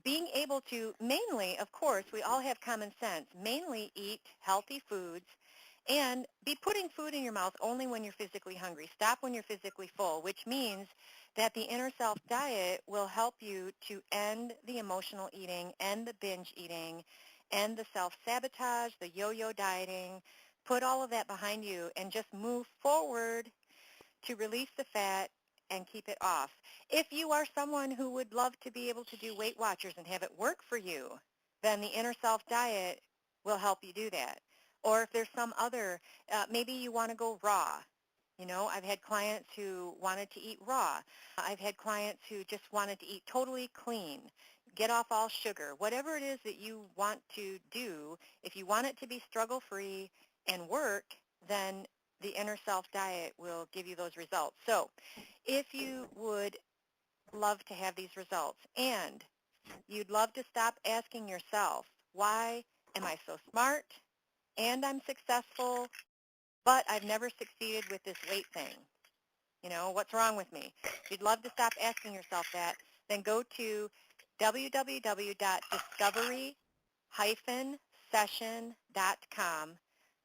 being able to mainly, of course, we all have common sense, mainly eat healthy foods and be putting food in your mouth only when you're physically hungry. Stop when you're physically full, which means that the inner self diet will help you to end the emotional eating, end the binge eating, end the self-sabotage, the yo-yo dieting. Put all of that behind you and just move forward to release the fat and keep it off. If you are someone who would love to be able to do Weight Watchers and have it work for you, then the Inner Self Diet will help you do that. Or if there's some other, maybe you want to go raw. You know, I've had clients who wanted to eat raw. I've had clients who just wanted to eat totally clean, get off all sugar. Whatever it is that you want to do, if you want it to be struggle-free and work, then the Inner Self Diet will give you those results. So if you would love to have these results and you'd love to stop asking yourself, why am I so smart and I'm successful, but I've never succeeded with this weight thing? You know, what's wrong with me? If you'd love to stop asking yourself that, then go to www.discovery-session.com,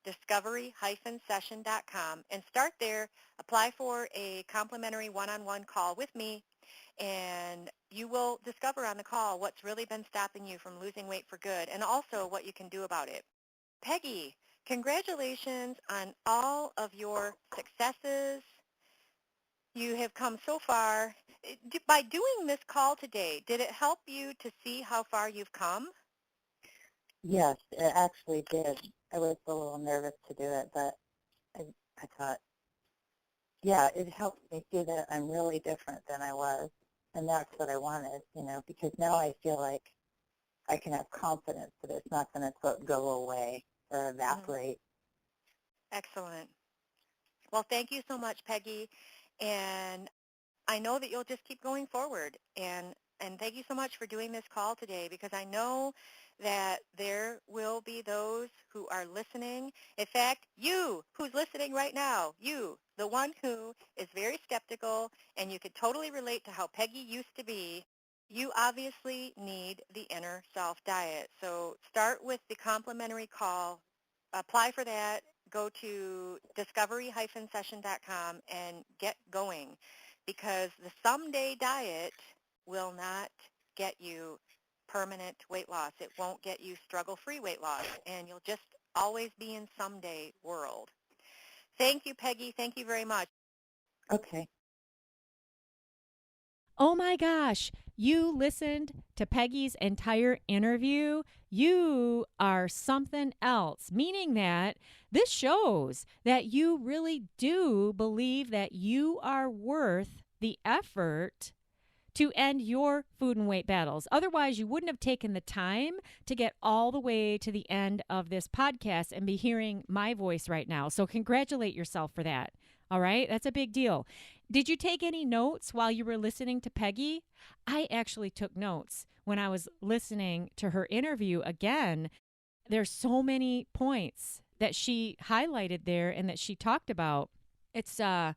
discovery-session.com, and start there. Apply for a complimentary one-on-one call with me, and you will discover on the call what's really been stopping you from losing weight for good and also what you can do about it. Peggy, congratulations on all of your successes. You have come so far. By doing this call today, did it help you to see how far you've come? Yes, it actually did. I was a little nervous to do it, but I thought, yeah, it helped me see that I'm really different than I was. And that's what I wanted, you know, because now I feel like I can have confidence that it's not going to, quote, go away or evaporate. Excellent. Well, thank you so much, Peggy. And I know that you'll just keep going forward. And thank you so much for doing this call today, because I know that there will be those who are listening. In fact, you who's listening right now, you, the one who is very skeptical, and you could totally relate to how Peggy used to be, you obviously need the Inner Self Diet. So start with the complimentary call. Apply for that. Go to discovery-session.com and get going, because the someday diet will not get you permanent weight loss. It won't get you struggle-free weight loss, and you'll just always be in someday world. Thank you, Peggy. Thank you very much. Okay. Oh my gosh, you listened to Peggy's entire interview. You are something else, meaning that this shows that you really do believe that you are worth the effort to end your food and weight battles. Otherwise, you wouldn't have taken the time to get all the way to the end of this podcast and be hearing my voice right now. So congratulate yourself for that. All right? That's a big deal. Did you take any notes while you were listening to Peggy? I actually took notes when I was listening to her interview again. There's so many points that she highlighted there and that she talked about. It's all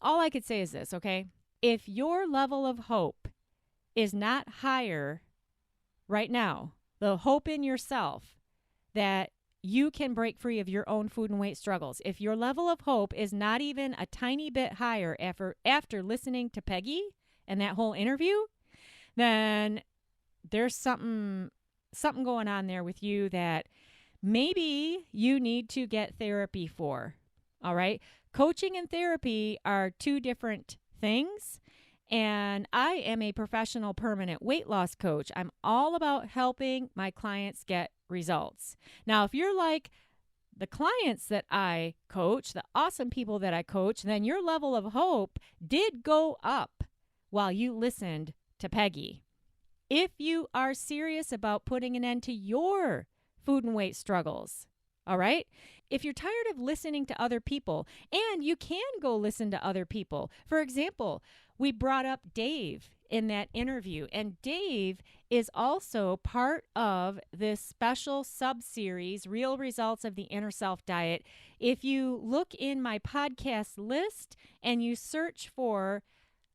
I could say is this, okay? If your level of hope is not higher right now, the hope in yourself that you can break free of your own food and weight struggles, if your level of hope is not even a tiny bit higher after listening to Peggy and that whole interview, then there's something going on there with you that maybe you need to get therapy for. All right? Coaching and therapy are two different things. And I am a professional permanent weight loss coach. I'm all about helping my clients get results. Now, if you're like the clients that I coach, the awesome people that I coach, then your level of hope did go up while you listened to Peggy. If you are serious about putting an end to your food and weight struggles, all right? If you're tired of listening to other people, and you can go listen to other people. For example, we brought up Dave in that interview, and Dave is also part of this special sub-series, Real Results of the Inner Self Diet. If you look in my podcast list and you search for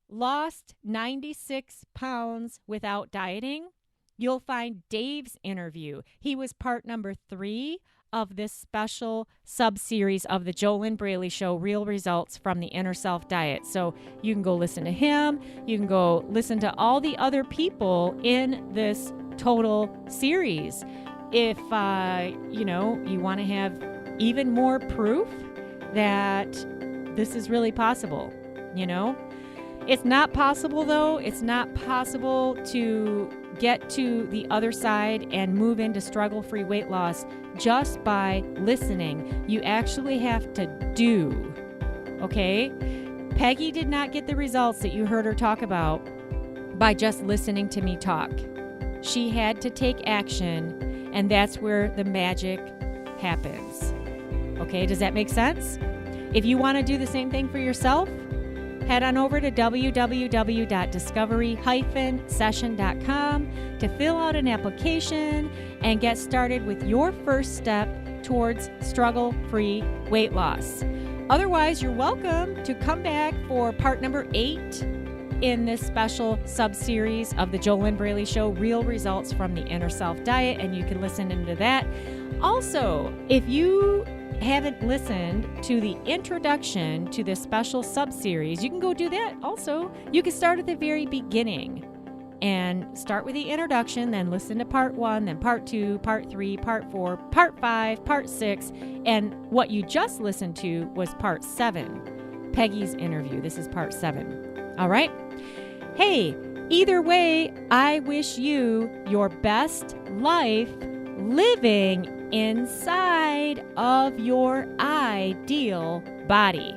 Lost 96 Pounds Without Dieting, You'll find Dave's interview. He was part number 3 of this special sub-series of the JoLynn Braley Show, Real Results from the Inner Self Diet. So you can go listen to him. You can go listen to all the other people in this total series. If, you want to have even more proof that this is really possible, It's not possible, though. It's not possible to get to the other side and move into struggle-free weight loss just by listening. You actually have to do, okay? Peggy did not get the results that you heard her talk about by just listening to me talk. She had to take action, and that's where the magic happens. Okay, does that make sense? If you want to do the same thing for yourself, head on over to www.discovery-session.com to fill out an application and get started with your first step towards struggle-free weight loss. Otherwise, you're welcome to come back for part number 8 in this special sub-series of the JoLynn Braley Show, Real Results from the Inner Self Diet, and you can listen into that. Also, if you haven't listened to the introduction to this special sub-series, you can go do that also. You can start at the very beginning and start with the introduction, then listen to part 1, then part 2, part 3, part 4, part 5, part 6, and what you just listened to was part 7, Peggy's interview. This is part 7. All right? Hey, either way, I wish you your best life living inside of your ideal body.